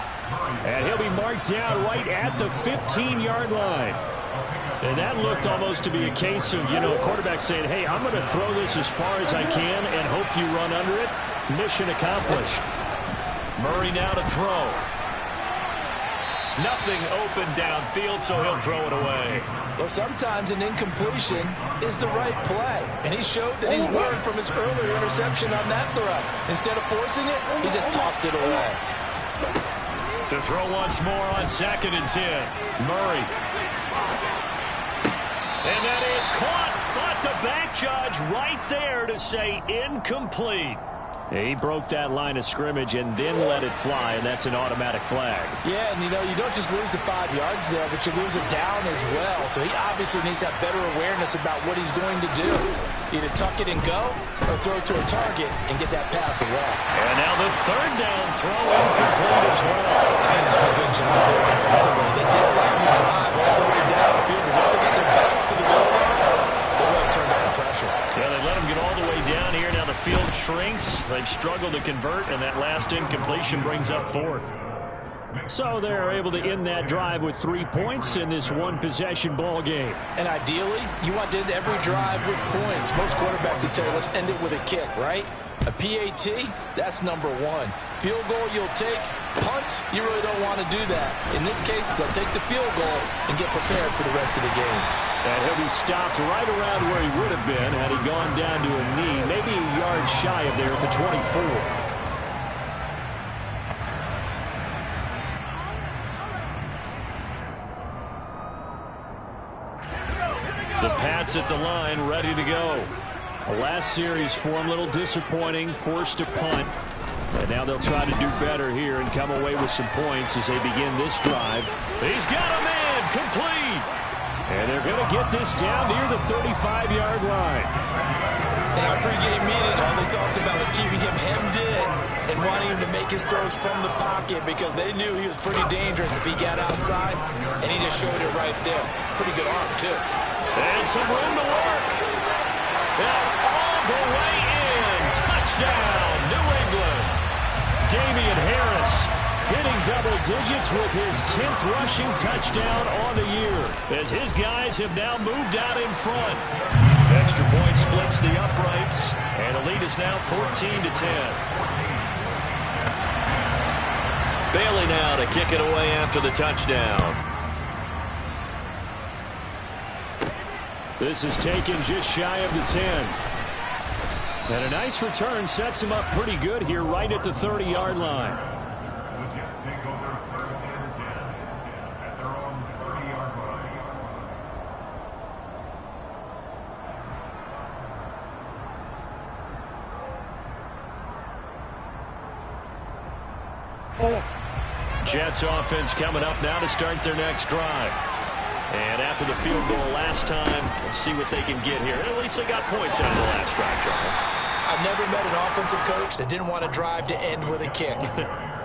And he'll be marked down right at the 15-yard line. And that looked almost to be a case of, a quarterback saying, hey, I'm going to throw this as far as I can and hope you run under it. Mission accomplished. Murray now to throw. Nothing open downfield, so he'll throw it away. Well, sometimes an incompletion is the right play. And he showed that he's learned from his earlier interception on that throw. Instead of forcing it, he just tossed it away. To throw once more on second and 10. Murray. And that is caught, but the back judge right there to say incomplete. He broke that line of scrimmage and then let it fly, and that's an automatic flag. Yeah, and you don't just lose the 5 yards there, but you lose it down as well. So he obviously needs to have better awareness about what he's going to do. Either tuck it and go or throw it to a target and get that pass away. And now the third down throw incomplete as well. I think that was a good job there defensively. They did allow him to drive all the way down the field, but once they got their backs to the goal line, they really turned up the pressure. Yeah, they let him get all the way down here. Now the field shrinks. They've struggled to convert, and that last incompletion brings up fourth. So they're able to end that drive with 3 points in this one-possession ball game. And ideally, you want to end every drive with points. Most quarterbacks will tell you, let's end it with a kick, right? A PAT, that's number one. Field goal you'll take. Punts, you really don't want to do that. In this case, they'll take the field goal and get prepared for the rest of the game. And he'll be stopped right around where he would have been had he gone down to a knee, maybe a yard shy of there at the 24. The Pats at the line, ready to go. The last series for him, a little disappointing, forced to punt. And now they'll try to do better here and come away with some points as they begin this drive. He's got a man, complete. And they're going to get this down near the 35-yard line. In our pregame meeting, all they talked about was keeping him hemmed in and wanting him to make his throws from the pocket because they knew he was pretty dangerous if he got outside, and he just showed it right there. Pretty good arm, too. And some room to work. And all the way in. Touchdown, New England. Damian Harris hitting double digits with his 10th rushing touchdown on the year as his guys have now moved out in front. Extra point splits the uprights, and the lead is now 14-10. Bailey now to kick it away after the touchdown. This is taken just shy of the 10. And a nice return sets him up pretty good here right at the 30-yard line. Jets offense coming up now to start their next drive. And after the field goal last time, we'll see what they can get here. At least they got points out of the last drive, Charles. I've never met an offensive coach that didn't want to drive to end with a kick.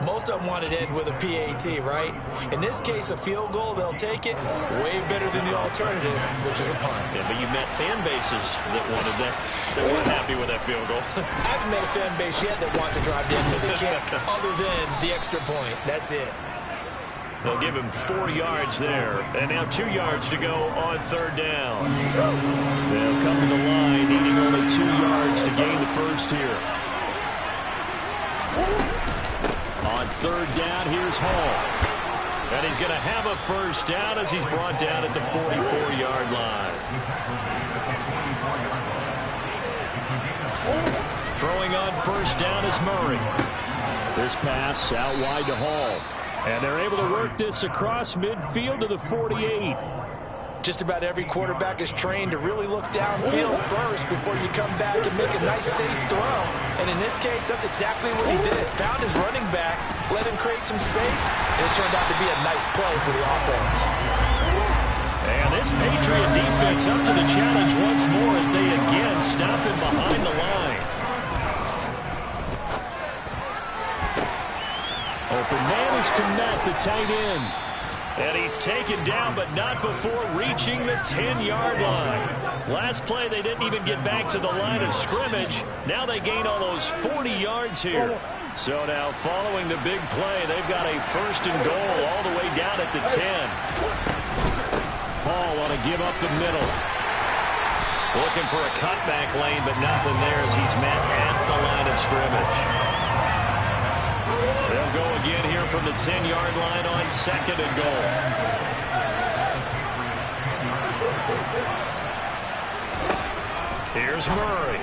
Most of them wanted to end with a PAT, right? In this case, a field goal, they'll take it. Way better than the alternative, which is a punt. Yeah, but you met fan bases that wanted that. They weren't happy with that field goal. I haven't met a fan base yet that wants to drive to end with a kick, other than the extra point. That's it. They'll give him 4 yards there. And now 2 yards to go on third down. They'll come to the line, needing only 2 yards to gain the first here. On third down, here's Hall. And he's going to have a first down as he's brought down at the 44-yard line. Throwing on first down is Murray. This pass out wide to Hall. And they're able to work this across midfield to the 48. Just about every quarterback is trained to really look downfield first before you come back and make a nice, safe throw. And in this case, that's exactly what he did. Found his running back, let him create some space, and it turned out to be a nice play for the offense. And this Patriot defense up to the challenge once more as they again stop him behind the line. Open man is Kmet, the tight end. And he's taken down, but not before reaching the 10-yard line. Last play, they didn't even get back to the line of scrimmage. Now they gain almost 40 yards here. So now, following the big play, they've got a first and goal all the way down at the 10. Hall want to give up the middle. Looking for a cutback lane, but nothing there as he's met at the line of scrimmage. They'll go again here from the 10-yard line on second and goal. Here's Murray.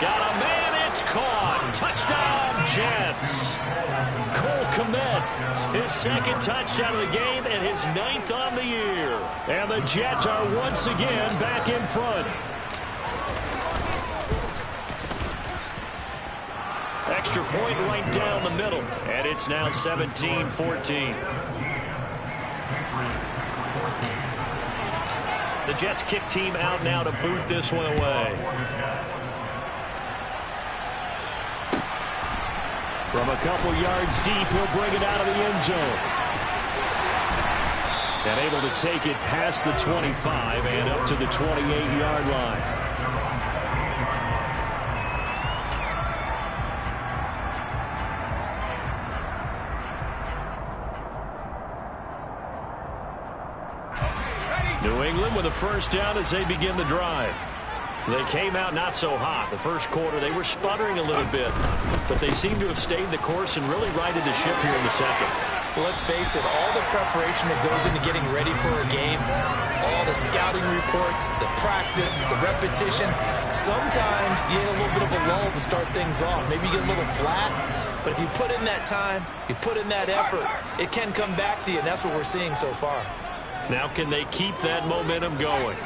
Got a man, it's caught. Touchdown, Jets. Cole Kmet, his second touchdown of the game and his 9th on the year. And the Jets are once again back in front. Extra point right down the middle. And it's now 17-14. The Jets kick team out now to boot this one away. From a couple yards deep, he'll bring it out of the end zone. And able to take it past the 25 and up to the 28-yard line. England with a first down as they begin the drive. They came out not so hot. The first quarter, they were sputtering a little bit, but they seem to have stayed the course and really righted the ship here in the second. Well, let's face it, all the preparation that goes into getting ready for a game, all the scouting reports, the practice, the repetition, sometimes you get a little bit of a lull to start things off. Maybe you get a little flat, but if you put in that time, you put in that effort, it can come back to you, and that's what we're seeing so far. Now can they keep that momentum going?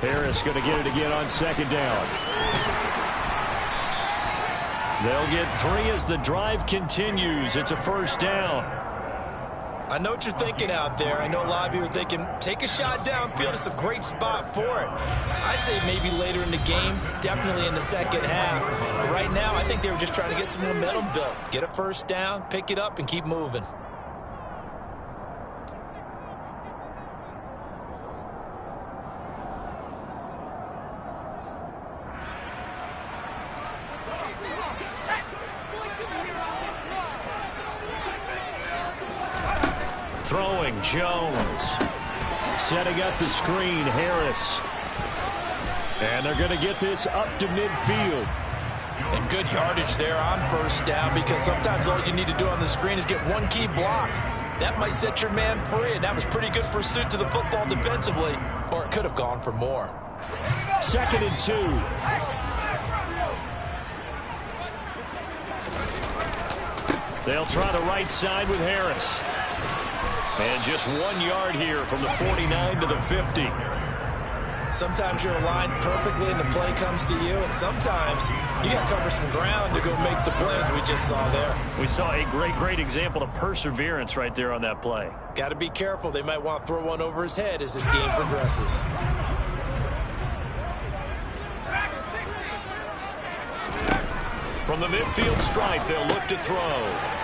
Harris going to get it again on second down. They'll get 3 as the drive continues. It's a first down. I know what you're thinking out there. I know a lot of you are thinking, take a shot downfield. It's a great spot for it. I'd say maybe later in the game, definitely in the second half. But right now, I think they were just trying to get some momentum built. Get a first down, pick it up, and keep moving. Throwing, Jones. Setting up the screen, Harris. And they're going to get this up to midfield. And good yardage there on first down, because sometimes all you need to do on the screen is get one key block. That might set your man free, and that was pretty good pursuit to the football defensively, or it could have gone for more. 2nd and 2. They'll try the right side with Harris. And just 1 yard here from the 49 to the 50. Sometimes you're aligned perfectly and the play comes to you, and sometimes you got to cover some ground to go make the plays we just saw there. We saw a great example of perseverance right there on that play. Got to be careful. They might want to throw one over his head as this game progresses. From the midfield stripe, they'll look to throw.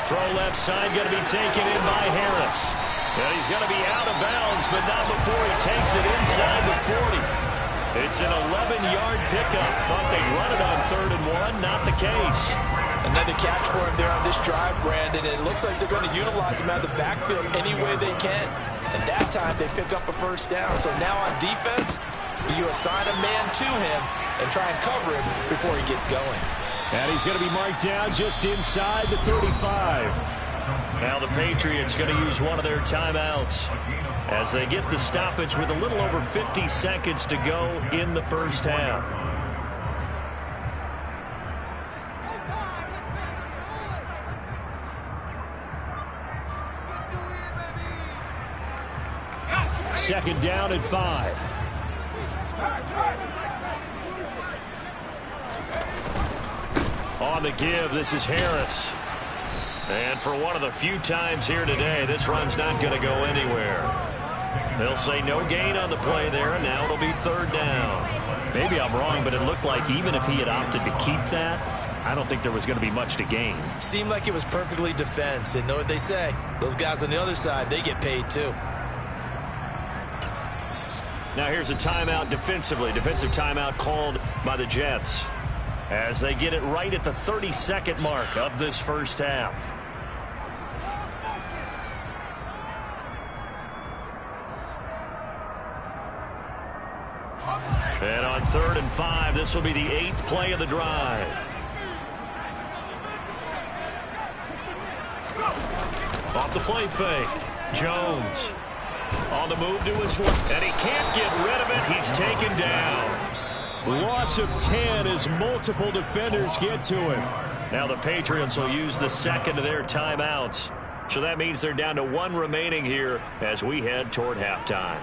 Throw left side, going to be taken in by Harris. And he's going to be out of bounds, but not before he takes it inside the 40. It's an 11-yard pickup. Thought they'd run it on 3rd and 1. Not the case. Another catch for him there on this drive, Brandon. It looks like they're going to utilize him out of the backfield any way they can. And that time, they pick up a first down. So now on defense, you assign a man to him and try and cover him before he gets going. And he's going to be marked down just inside the 35. Now the Patriots going to use one of their timeouts as they get the stoppage with a little over 50 seconds to go in the first half. Second down and 5. On the give, this is Harris. And for one of the few times here today, this run's not going to go anywhere. They'll say no gain on the play there, and now it'll be 3rd down. Maybe I'm wrong, but it looked like even if he had opted to keep that, I don't think there was going to be much to gain. Seemed like it was perfectly defense. And know what they say? Those guys on the other side, they get paid too. Now here's a timeout defensively. Defensive timeout called by the Jets as they get it right at the 32nd mark of this first half. And on 3rd and 5, this will be the 8th play of the drive. Off the play fake, Jones on the move to his left, and he can't get rid of it. He's taken down. Loss of 10 as multiple defenders get to him. Now the Patriots will use the second of their timeouts. So that means they're down to 1 remaining here as we head toward halftime.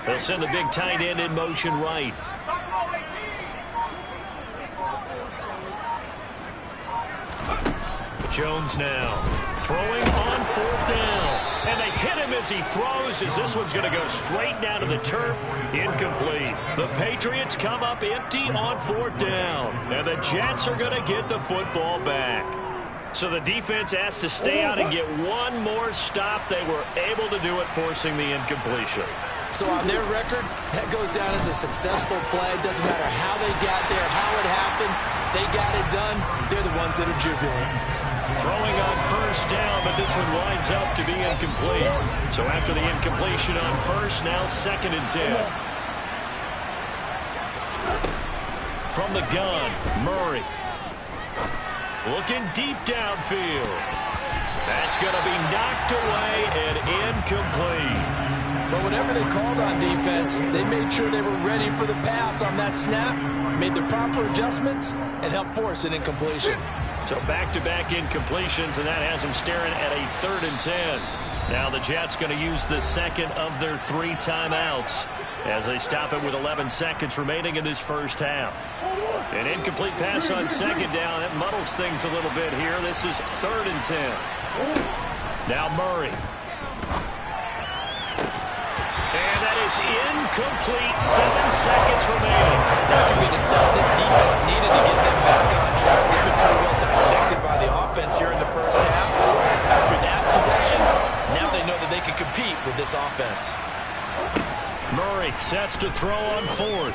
They'll send the big tight end in motion right. Jones now throwing on 4th down. And they hit him as he throws, as this one's going to go straight down to the turf. Incomplete. The Patriots come up empty on 4th down. And the Jets are going to get the football back. So the defense asked to stay out and get one more stop. They were able to do it, forcing the incompletion. So on their record, that goes down as a successful play. Doesn't matter how they got there, how it happened. They got it done. They're the ones that are jubilant. Throwing on 1st down, but this one winds up to be incomplete. So after the incompletion on 1st, now 2nd and 10. From the gun, Murray. Looking deep downfield. That's going to be knocked away and incomplete. But whatever they called on defense, they made sure they were ready for the pass on that snap, made the proper adjustments, and helped force an incompletion. So back-to-back incompletions, and that has them staring at a 3rd and 10. Now the Jets going to use the second of their 3 timeouts as they stop it with 11 seconds remaining in this first half. An incomplete pass on 2nd down. That muddles things a little bit here. This is 3rd and 10. Now Murray. And that is incomplete. 7 seconds remaining. That could be the stop this defense needed to get them back on track. They've been pretty well dissected by the offense here in the first half. After that possession, now they know that they can compete with this offense. Murray sets to throw on 4th.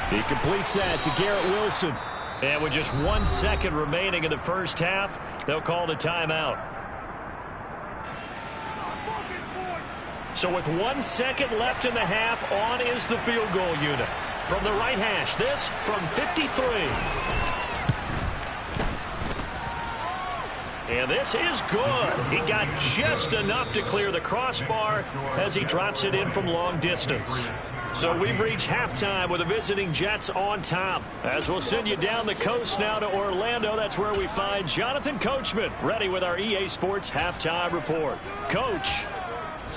He completes that to Garrett Wilson. And with just 1 second remaining in the first half, they'll call the timeout. So with 1 second left in the half, on is the field goal unit. From the right hash, this from 53. And this is good. He got just enough to clear the crossbar as he drops it in from long distance. So we've reached halftime with the visiting Jets on top. As we'll send you down the coast now to Orlando, that's where we find Jonathan Coachman ready with our EA Sports Halftime Report. Coach,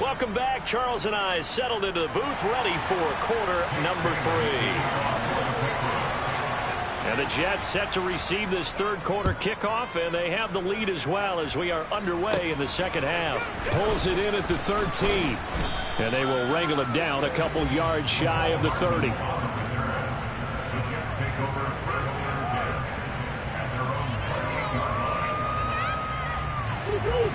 welcome back. Charles and I settled into the booth ready for quarter number 3. And the Jets set to receive this 3rd quarter kickoff, and they have the lead as well as we are underway in the second half. Pulls it in at the 13, and they will wrangle it down a couple yards shy of the 30.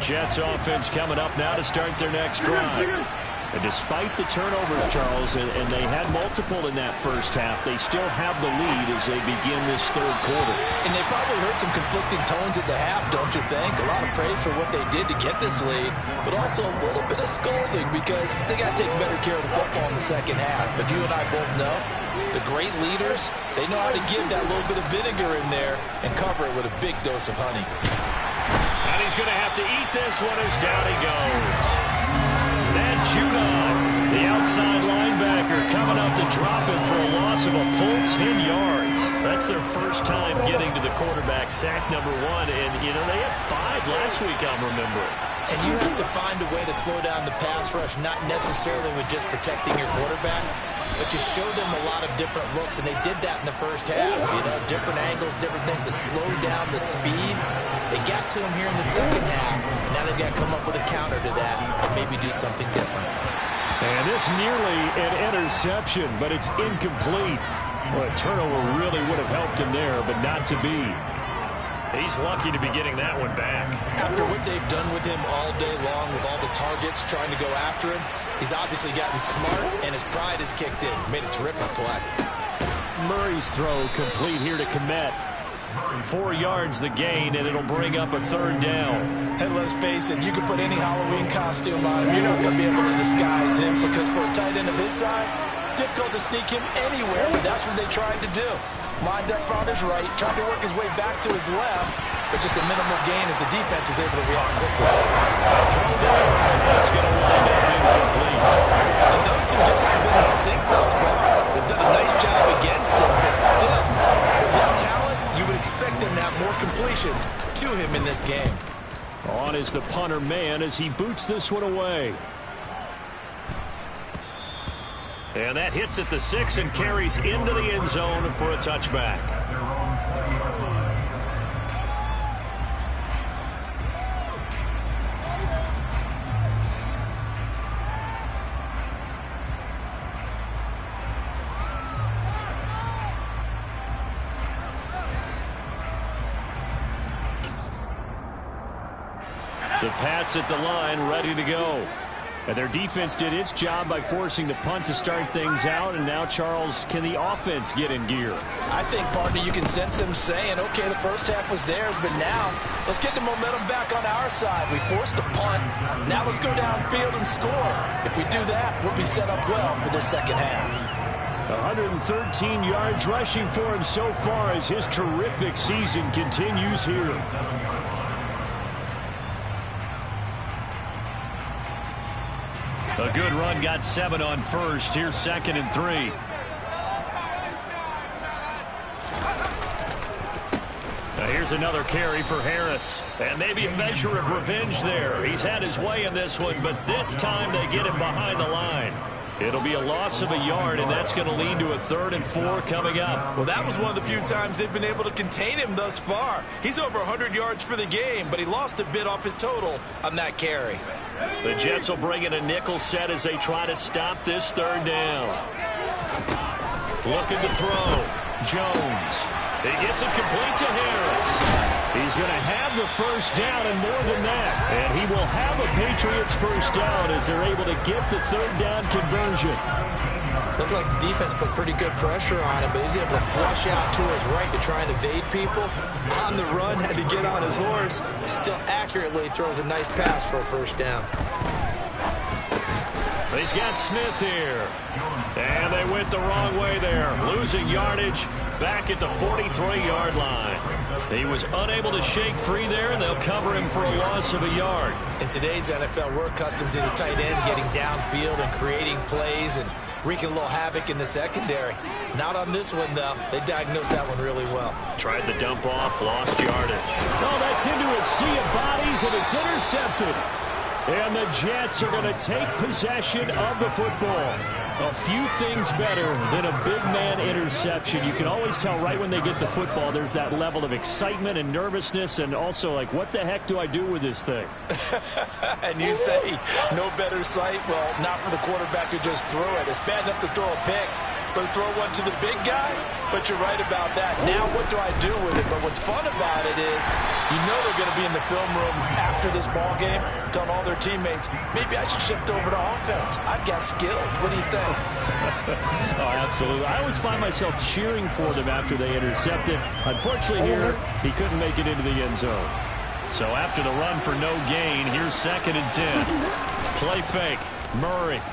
Jets offense coming up now to start their next drive. And despite the turnovers, Charles, and they had multiple in that first half, they still have the lead as they begin this 3rd quarter. And they probably heard some conflicting tones at the half, don't you think? A lot of praise for what they did to get this lead, but also a little bit of scolding because they got to take better care of the football in the second half. But you and I both know the great leaders, they know how to give that little bit of vinegar in there and cover it with a big dose of honey. And he's going to have to eat this one as down he goes. Judon, the outside linebacker, coming up to drop it for a loss of a full 10 yards. That's their first time getting to the quarterback, sack number 1. And, you know, they had 5 last week, I'm remembering. And you have to find a way to slow down the pass rush, not necessarily with just protecting your quarterback, but you show them a lot of different looks, and they did that in the first half. You know, different angles, different things to slow down the speed. They got to him here in the second half. Now they've got to come up with a counter to that and maybe do something different. And this nearly an interception, but it's incomplete. Well, a turnover really would have helped him there, but not to be. He's lucky to be getting that one back. After what they've done with him all day long with all the targets trying to go after him, he's obviously gotten smart, and his pride has kicked in. Made a terrific play. Murray's throw complete here to Kmet. 4 yards the gain, and it'll bring up a 3rd down. And let's face it, you can put any Halloween costume on him. You're not going to be able to disguise him because for a tight end of his size, difficult to sneak him anywhere, but that's what they tried to do. Lined up on his right, tried to work his way back to his left, but just a minimal gain as the defense was able to react quickly. Throw there, that's going to wind up incomplete. And those two just haven't been in sync thus far. They've done a nice job against him, but still, with his talent, you would expect them to have more completions to him in this game. On is the punter man as he boots this one away. And that hits at the 6 and carries into the end zone for a touchback. The Pats at the line, ready to go. And their defense did its job by forcing the punt to start things out. And now, Charles, can the offense get in gear? I think, partner, you can sense them saying, okay, the first half was theirs, but now let's get the momentum back on our side. We forced a punt. Now let's go downfield and score. If we do that, we'll be set up well for the second half. 113 yards rushing for him so far as his terrific season continues here. A good run, got 7 on first. Here's 2nd and 3. Now here's another carry for Harris. And maybe a measure of revenge there. He's had his way in this one, but this time they get him behind the line. It'll be a loss of a yard, and that's going to lead to a 3rd and 4 coming up. Well, that was one of the few times they've been able to contain him thus far. He's over 100 yards for the game, but he lost a bit off his total on that carry. The Jets will bring in a nickel set as they try to stop this 3rd down. Looking to throw. Jones. He gets it complete to Harris. He's going to have the first down and more than that. And he will have a Patriots first down as they're able to get the 3rd down conversion. Looked like the defense put pretty good pressure on him, but he's able to flush out to his right to try and evade people. On the run, had to get on his horse. Still accurately throws a nice pass for a first down. He's got Smith here. And they went the wrong way there. Losing yardage back at the 43-yard line. He was unable to shake free there, and they'll cover him for a loss of a yard. In today's NFL, we're accustomed to the tight end getting downfield and creating plays and wreaking a little havoc in the secondary. Not on this one, though. They diagnosed that one really well. Tried the dump off, lost yardage. Oh, that's into a sea of bodies, and it's intercepted. And the Jets are going to take possession of the football. A few things better than a big man interception. You can always tell right when they get the football, there's that level of excitement and nervousness, and also like, what the heck do I do with this thing? And you say, no better sight? Well, not for the quarterback who just threw it. It's bad enough to throw a pick, but throw one to the big guy? But you're right about that. Now what do I do with it? But what's fun about it is, you know they're going to be in the film room after this ball game, telling all their teammates, maybe I should shift over to offense. I've got skills. What do you think? Oh, absolutely. I always find myself cheering for them after they intercept it. Unfortunately here, he couldn't make it into the end zone. So after the run for no gain, here's 2nd and 10. Play fake. Murray.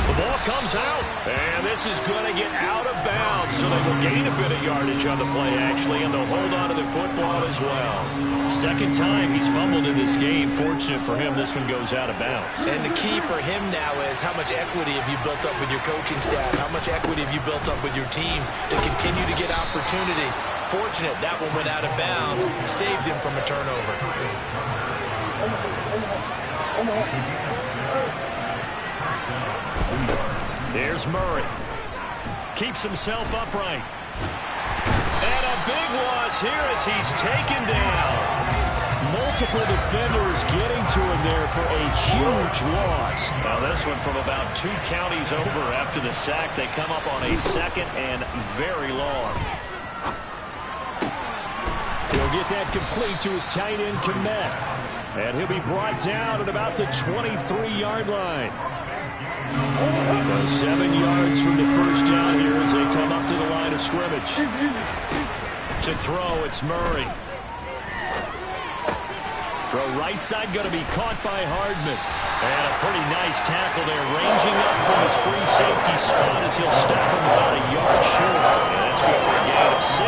The ball comes out, and this is going to get out of bounds, so they will gain a bit of yardage on the play, actually, and they'll hold on to the football as well. 2nd time he's fumbled in this game. Fortunate for him, this one goes out of bounds. And the key for him now is how much equity have you built up with your coaching staff? How much equity have you built up with your team to continue to get opportunities? Fortunate that one went out of bounds, saved him from a turnover. There's Murray. Keeps himself upright. And a big loss here as he's taken down. Multiple defenders getting to him there for a huge loss. Now this one from about 2 counties over after the sack. They come up on a 2nd and very long. He'll get that complete to his tight end, Kmet. And he'll be brought down at about the 23-yard line. So 7 yards from the first down here as they come up to the line of scrimmage. To throw, it's Murray. Throw right side, going to be caught by Hardman. And a pretty nice tackle there, ranging up from his free safety spot as he'll stop him about a yard short. And that's good for a gain of 6.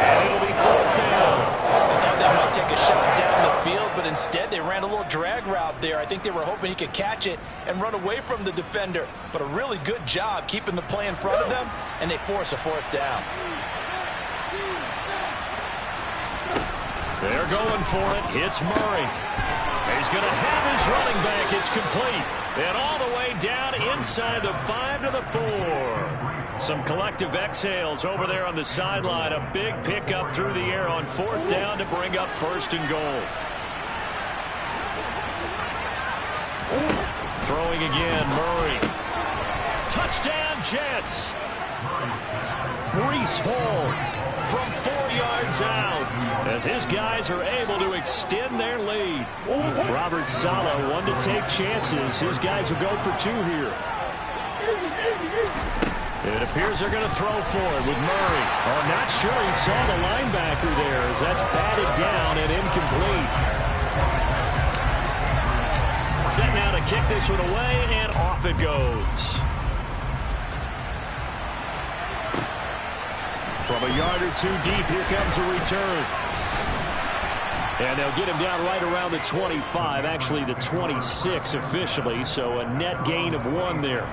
And it'll be 4th down. I thought they might take a shot down the field, but instead they ran a little drag route there. I think they were hoping he could catch it and run away from the defender. But a really good job keeping the play in front of them, and they force a 4th down. They're going for it. It's Murray. He's going to have his running back. It's complete. And all the way down inside the 5 to the 4. Some collective exhales over there on the sideline. A big pickup through the air on 4th down to bring up 1st and goal. Throwing again, Murray. Touchdown, Jets. Breece Hall from 4 yards out as his guys are able to extend their lead. Robert Saleh, one to take chances. His guys will go for 2 here. It appears they're going to throw for it with Murray. Oh, I'm not sure he saw the linebacker there as that's batted down and incomplete. Set now to kick this one away, and off it goes. From a yard or 2 deep, here comes a return. And they'll get him down right around the 25, actually the 26 officially, so a net gain of 1 there.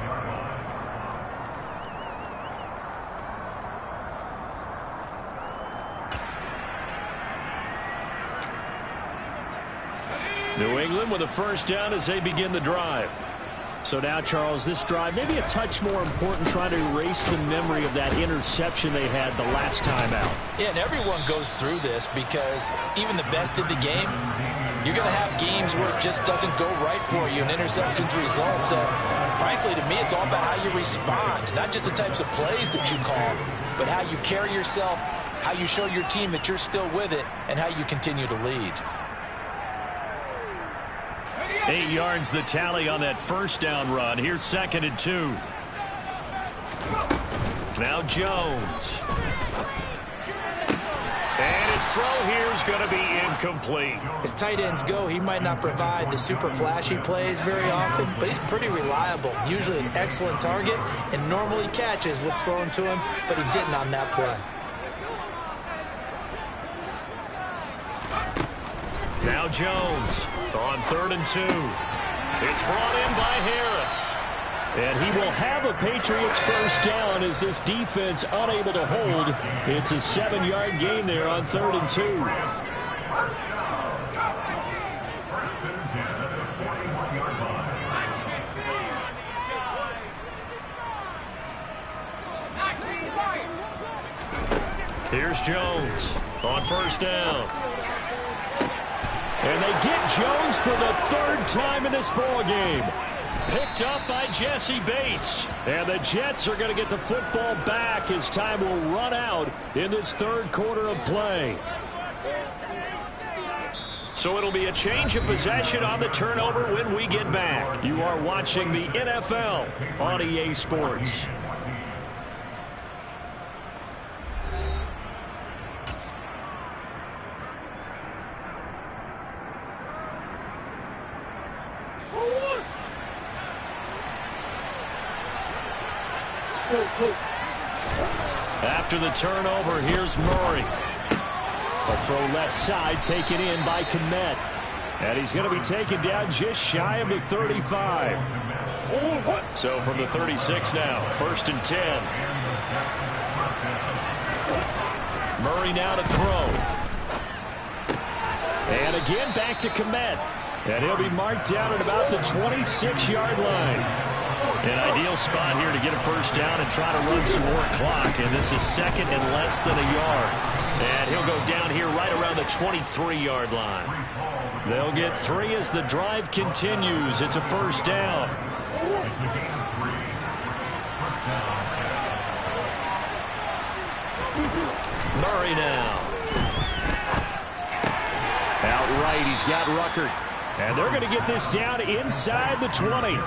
New England with a first down as they begin the drive. So now, Charles, this drive maybe a touch more important, trying to erase the memory of that interception they had the last time out. Yeah, and everyone goes through this because even the best in the game, you're going to have games where it just doesn't go right for you and interceptions result. So, frankly, to me, it's all about how you respond, not just the types of plays that you call, but how you carry yourself, how you show your team that you're still with it, and how you continue to lead. 8 yards the tally on that first down run. Here's 2nd and 2. Now Jones. And his throw here is going to be incomplete. As tight ends go, he might not provide the super flashy plays very often, but he's pretty reliable. Usually an excellent target and normally catches what's thrown to him, but he didn't on that play. Now Jones on 3rd and 2. It's brought in by Harris. And he will have a Patriots first down as this defense unable to hold. It's a 7-yard gain there on 3rd and 2. Here's Jones on first down. And they get Jones for the 3rd time in this ball game. Picked up by Jesse Bates. And the Jets are going to get the football back as time will run out in this 3rd quarter of play. So it'll be a change of possession on the turnover when we get back. You are watching the NFL on EA Sports. After the turnover, here's Murray. A throw left side taken in by Kmet. And he's going to be taken down just shy of the 35. So from the 36 now, 1st and 10. Murray now to throw. And again back to Kmet. And he'll be marked down at about the 26-yard line. An ideal spot here to get a first down and try to run some more clock. And this is 2nd and less than a yard. And he'll go down here right around the 23-yard line. They'll get 3 as the drive continues. It's a first down. Murray now. Outright, he's got Ruckert. And they're going to get this down inside the 20.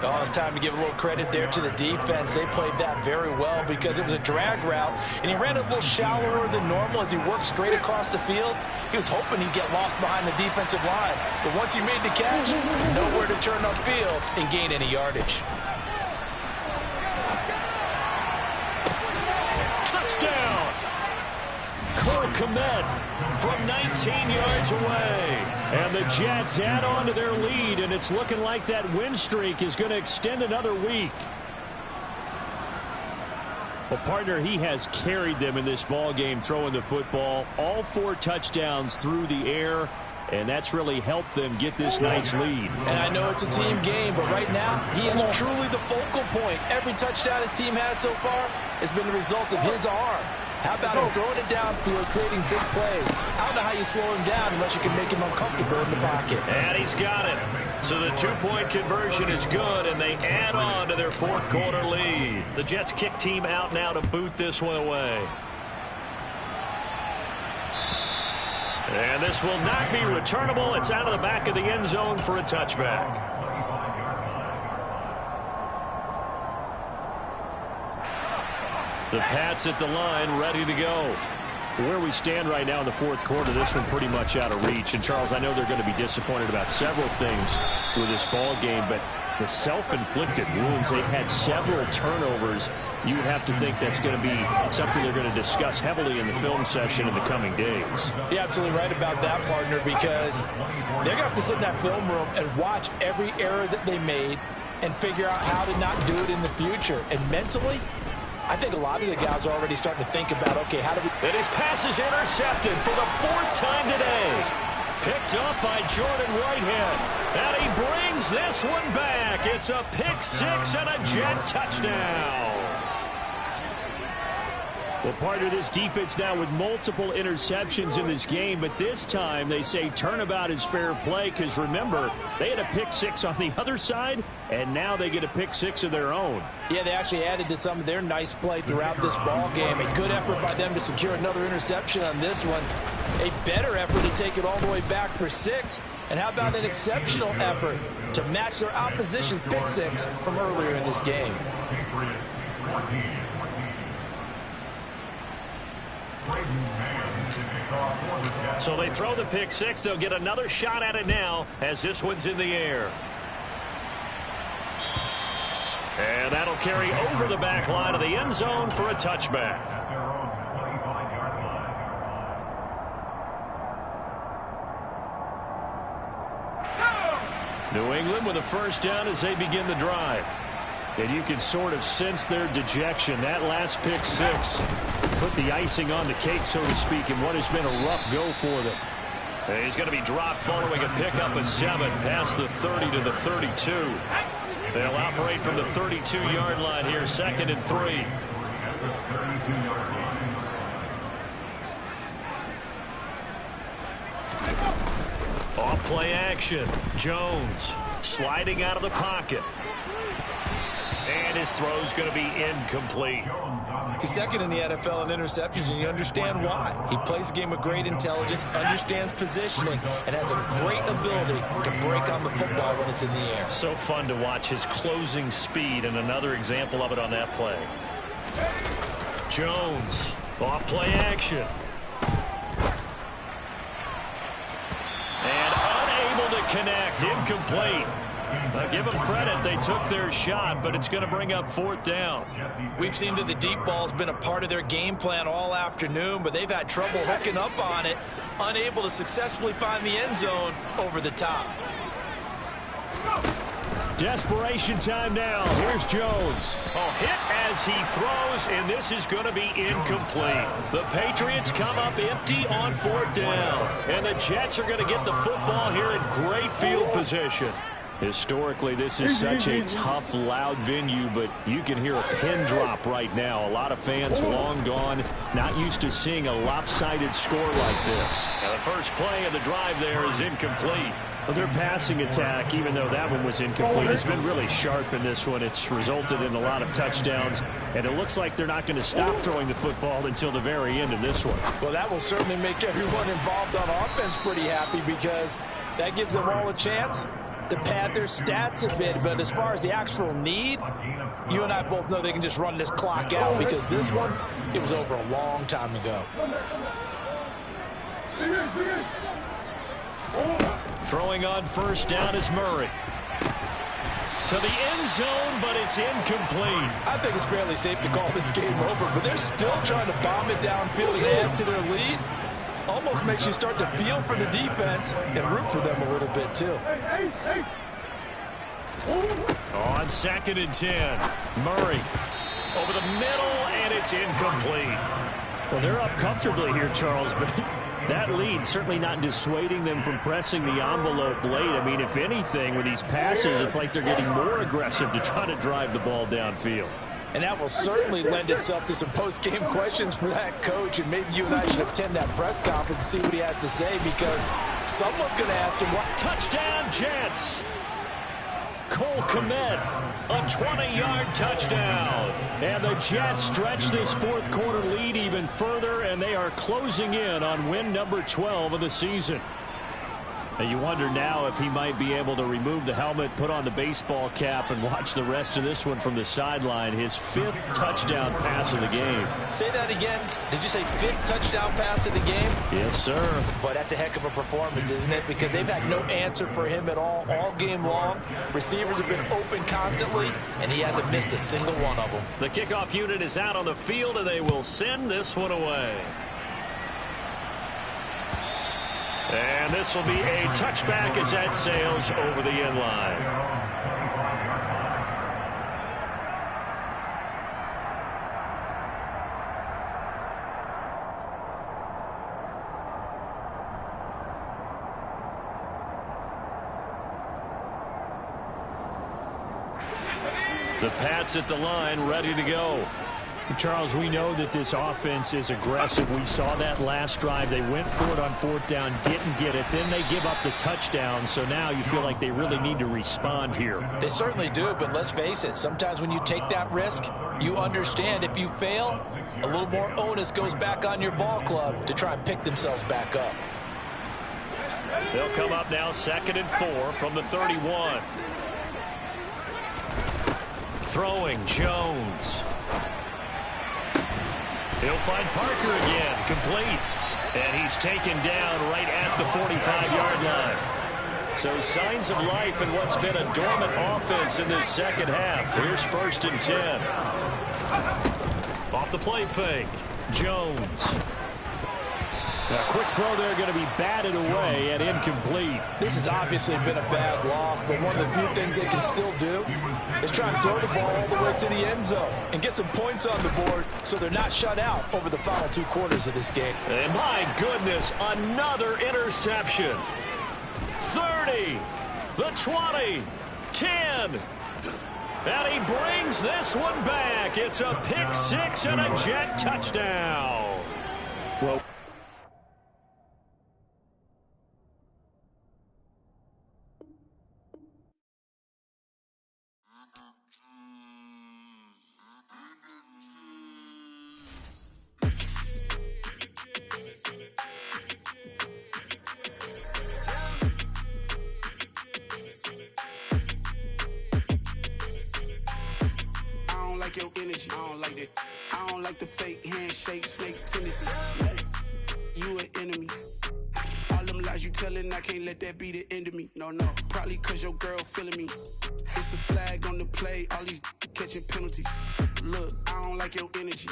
Oh, it's time to give a little credit there to the defense. They played that very well because it was a drag route, and he ran a little shallower than normal as he worked straight across the field. He was hoping he'd get lost behind the defensive line, but once he made the catch, nowhere to turn upfield and gain any yardage. Touchdown! Cole Kmet from 19 yards away. And the Jets add on to their lead, and it's looking like that win streak is going to extend another week. Well, partner, he has carried them in this ball game throwing the football. All 4 touchdowns through the air. and that's really helped them get this nice lead. And I know it's a team game, but right now, he is truly the focal point. Every touchdown his team has so far has been the result of his arm. How about him throwing it downfield, creating big plays? I don't know how you slow him down unless you can make him uncomfortable in the pocket. And he's got it. So the two-point conversion is good, and they add on to their fourth quarter lead. The Jets kick team out now to boot this one away. And this will not be returnable. It's out of the back of the end zone for a touchback. The Pats at the line, ready to go. Where we stand right now in the fourth quarter, this one pretty much out of reach. And, Charles, I know they're going to be disappointed about several things with this ball game, but the self-inflicted wounds, they've had several turnovers. You would have to think that's going to be something they're going to discuss heavily in the film session in the coming days. You're absolutely right about that, partner, because they're going to have to sit in that film room and watch every error that they made and figure out how to not do it in the future. And mentally, I think a lot of the guys are already starting to think about, okay, how do we... And his pass is intercepted for the fourth time today. Picked up by Jordan Whitehead. And he brings this one back. It's a pick six and a Jet touchdown. Well, partner, this defense now with multiple interceptions in this game, but this time they say turnabout is fair play because, remember, they had a pick six on the other side, and now they get a pick six of their own. Yeah, they actually added to some of their nice play throughout this ball game. A good effort by them to secure another interception on this one. A better effort to take it all the way back for six. And how about an exceptional effort to match their opposition's pick six from earlier in this game? So they throw the pick six. They'll get another shot at it now as this one's in the air. And that'll carry over the back line of the end zone for a touchback. New England with a first down as they begin the drive. And you can sort of sense their dejection. That last pick six put the icing on the cake, so to speak, in what has been a rough go for them. And he's going to be dropped following a pickup of 7 past the 30 to the 32. They'll operate from the 32-yard line here, 2nd and 3. Off play action. Jones sliding out of the pocket. And his throw's going to be incomplete. He's second in the NFL in interceptions, and you understand why. He plays a game with great intelligence, understands positioning, and has a great ability to break on the football when it's in the air. So fun to watch his closing speed, and another example of it on that play. Jones, off play action. And unable to connect, incomplete. Now give them credit, they took their shot, but it's going to bring up 4th down. We've seen that the deep ball's been a part of their game plan all afternoon, but they've had trouble hooking up on it, unable to successfully find the end zone over the top. Desperation time now. Here's Jones. Oh, hit as he throws, and this is going to be incomplete. The Patriots come up empty on 4th down, and the Jets are going to get the football here in great field position. Historically, this is such a tough, loud venue, but you can hear a pin drop right now. A lot of fans long gone, not used to seeing a lopsided score like this. Now, the first play of the drive there is incomplete. Well, their passing attack, even though that one was incomplete, has been really sharp in this one. It's resulted in a lot of touchdowns, and it looks like they're not going to stop throwing the football until the very end of this one. Well, that will certainly make everyone involved on offense pretty happy because that gives them all a chance to pad their stats a bit. But as far as the actual need, you and I both know they can just run this clock out because this one, it was over a long time ago. Throwing on first down is Murray. To the end zone, but it's incomplete. I think it's fairly safe to call this game over, but they're still trying to bomb it downfield and add to their lead. Almost makes you start to feel for the defense and root for them a little bit, too. On 2nd and 10, Murray over the middle, and it's incomplete. Well, they're up comfortably here, Charles, but That lead certainly not dissuading them from pressing the envelope late. I mean, if anything, with these passes, it's like they're getting more aggressive to try to drive the ball downfield. And that will certainly lend itself to some post-game questions for that coach. And maybe you and I should attend that press conference and see what he has to say, because someone's going to ask him what. Touchdown, Jets! Cole Kmet, a 20-yard touchdown. And the Jets stretch this fourth quarter lead even further, and they are closing in on win number 12 of the season. And you wonder now if he might be able to remove the helmet, put on the baseball cap, and watch the rest of this one from the sideline. His 5th touchdown pass of the game. Say that again. Did you say 5th touchdown pass of the game? Yes, sir. But that's a heck of a performance, isn't it? Because they've had no answer for him at all game long. Receivers have been open constantly, and he hasn't missed a single one of them. The kickoff unit is out on the field, and they will send this one away. And this will be a touchback as that sails over the end line. The Pats at the line, ready to go. Charles, we know that this offense is aggressive. We saw that last drive. They went for it on 4th down, didn't get it. Then they give up the touchdown. So now you feel like they really need to respond here. They certainly do, but let's face it. Sometimes when you take that risk, you understand if you fail, a little more onus goes back on your ball club to try and pick themselves back up. They'll come up now 2nd and 4 from the 31. Throwing Jones. He'll find Parker again, complete. And he's taken down right at the 45-yard line. So signs of life in what's been a dormant offense in this second half. Here's 1st and 10. Off the play fake, Jones. A quick throw there going to be batted away and incomplete. This has obviously been a bad loss, but one of the few things they can still do is try and throw the ball all the way to the end zone and get some points on the board so they're not shut out over the final 2 quarters of this game. And my goodness, another interception. 30, the 20, 10. And he brings this one back. It's a pick 6 and a Jet touchdown. Well, your energy. I don't like that. I don't like the fake handshake, snake tendency. You an enemy. All them lies you telling, I can't let that be the end of me. No, probably cause your girl feeling me. It's a flag on the play, all these catching penalties. Look, I don't like your energy.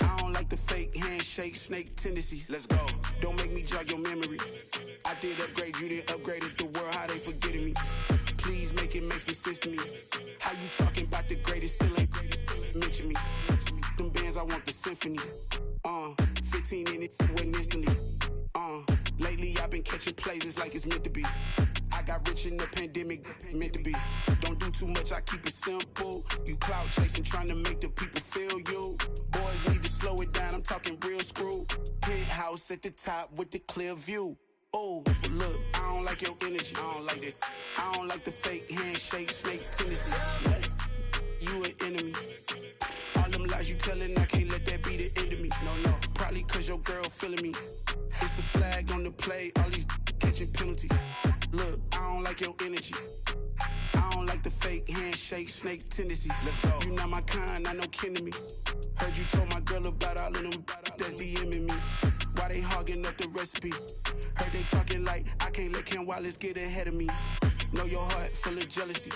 I don't like the fake handshake, snake tendency. Let's go. Don't make me jog your memory. I did upgrade, you didn't upgrade it. The world, how they forgetting me. Please make it make some sense to me. How you talking about the greatest, still ain't greatest, mention me. Them bands, I want the symphony. 15 in it, went instantly. Lately I've been catching plays, it's like it's meant to be. I got rich in the pandemic, meant to be. Don't do too much, I keep it simple. You clout chasing, trying to make the people feel you. Boys need to slow it down, I'm talking real screw. Penthouse at the top with the clear view. Oh, look, I don't like your energy. I don't like that. I don't like the fake handshake, snake tendency. You an enemy. All them lies you telling, I can't let that be the end of me. No, probably cause your girl feeling me. It's a flag on the play, all these catching penalties. Look, I don't like your energy. I don't like the fake handshake, snake tendency. Let's go. You not my kind, I know kin to me. Heard you told my girl about all of them that's DMing me. Why they hogging up the recipe? Heard they talking like I can't let Ken Wallace get ahead of me. Know your heart full of jealousy.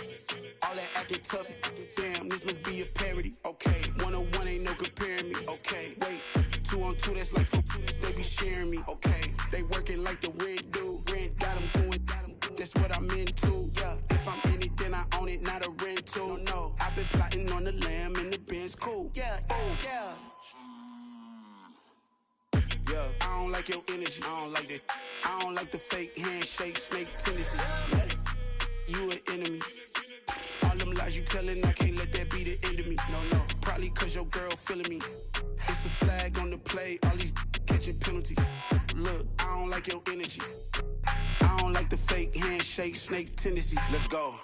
All that acting tough, damn, this must be a parody. Okay, 1-on-1 ain't no comparing me. Okay, wait, 2-on-2, that's like 4, they be sharing me. Okay, they working like the rent do. Rent got them going, that's what I'm into. Yeah, if I'm in it, then I own it, not a rental. No, I've been plotting on the lamb and the Benz cool. Yeah, oh, yeah. Yeah. Look, I don't like your energy. I don't like that. I don't like the fake handshake, snake tendency. You an enemy. All them lies you telling, I can't let that be the end of me. No. Probably cause your girl feeling me. It's a flag on the play, all these catching penalties. Look, I don't like your energy. I don't like the fake handshake, snake tendency. Let's go.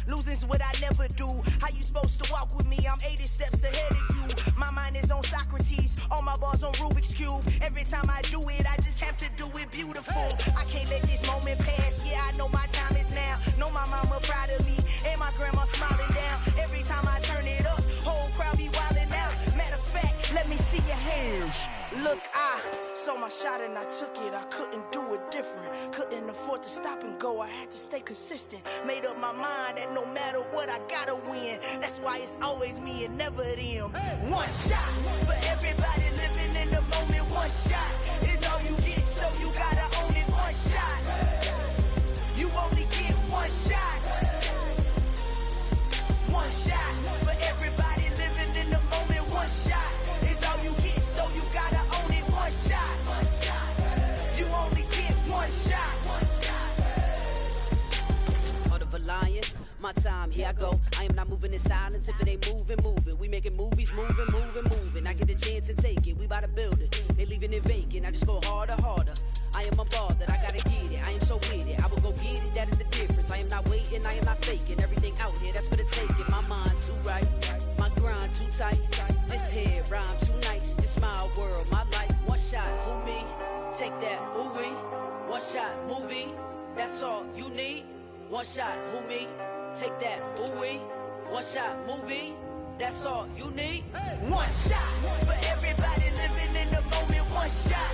Losing's what I never do. How you supposed to walk with me? I'm 80 steps ahead of you. My mind is on Socrates, all my bars on Rubik's Cube. Every time I do it, I just have to do it beautiful. I can't let this moment pass. Yeah, I know my time is now. Know my mama proud of me, and my grandma smiling down. Every time I turn it up, whole crowd be wildin' out. Matter of fact, let me see your hands. Look, I saw my shot and I took it. I couldn't do it different. Couldn't afford to stop and go. I had to stay consistent. Made up my mind that no matter what, I gotta win. That's why it's always me and never them. One shot for everybody living in the moment. One shot is all you get, so you gotta own it. One shot. You only get one shot. One shot for everybody living in the moment. One shot is all you get, so you gotta own it. One shot. You only get one shot. Heart of a lion, my time, here I go. I am not moving in silence. If it ain't moving, moving. We making movies, moving, moving, moving. I get a chance and take it. We bout to build it. They leaving it vacant. I just go harder, harder. I am a ball that I gotta get it. I am so with it. I will go get it. That is the difference. I am not waiting. I am not faking. Everything out here, that's for the taking. My mind too right. My grind too tight. This head rhyme too nice. This my world, my life. One shot, who me? Take that, who we? One shot, movie. That's all you need. One shot, who me? Take that, who we? One shot, movie. That's all you need. One shot for everybody living in the moment. One shot.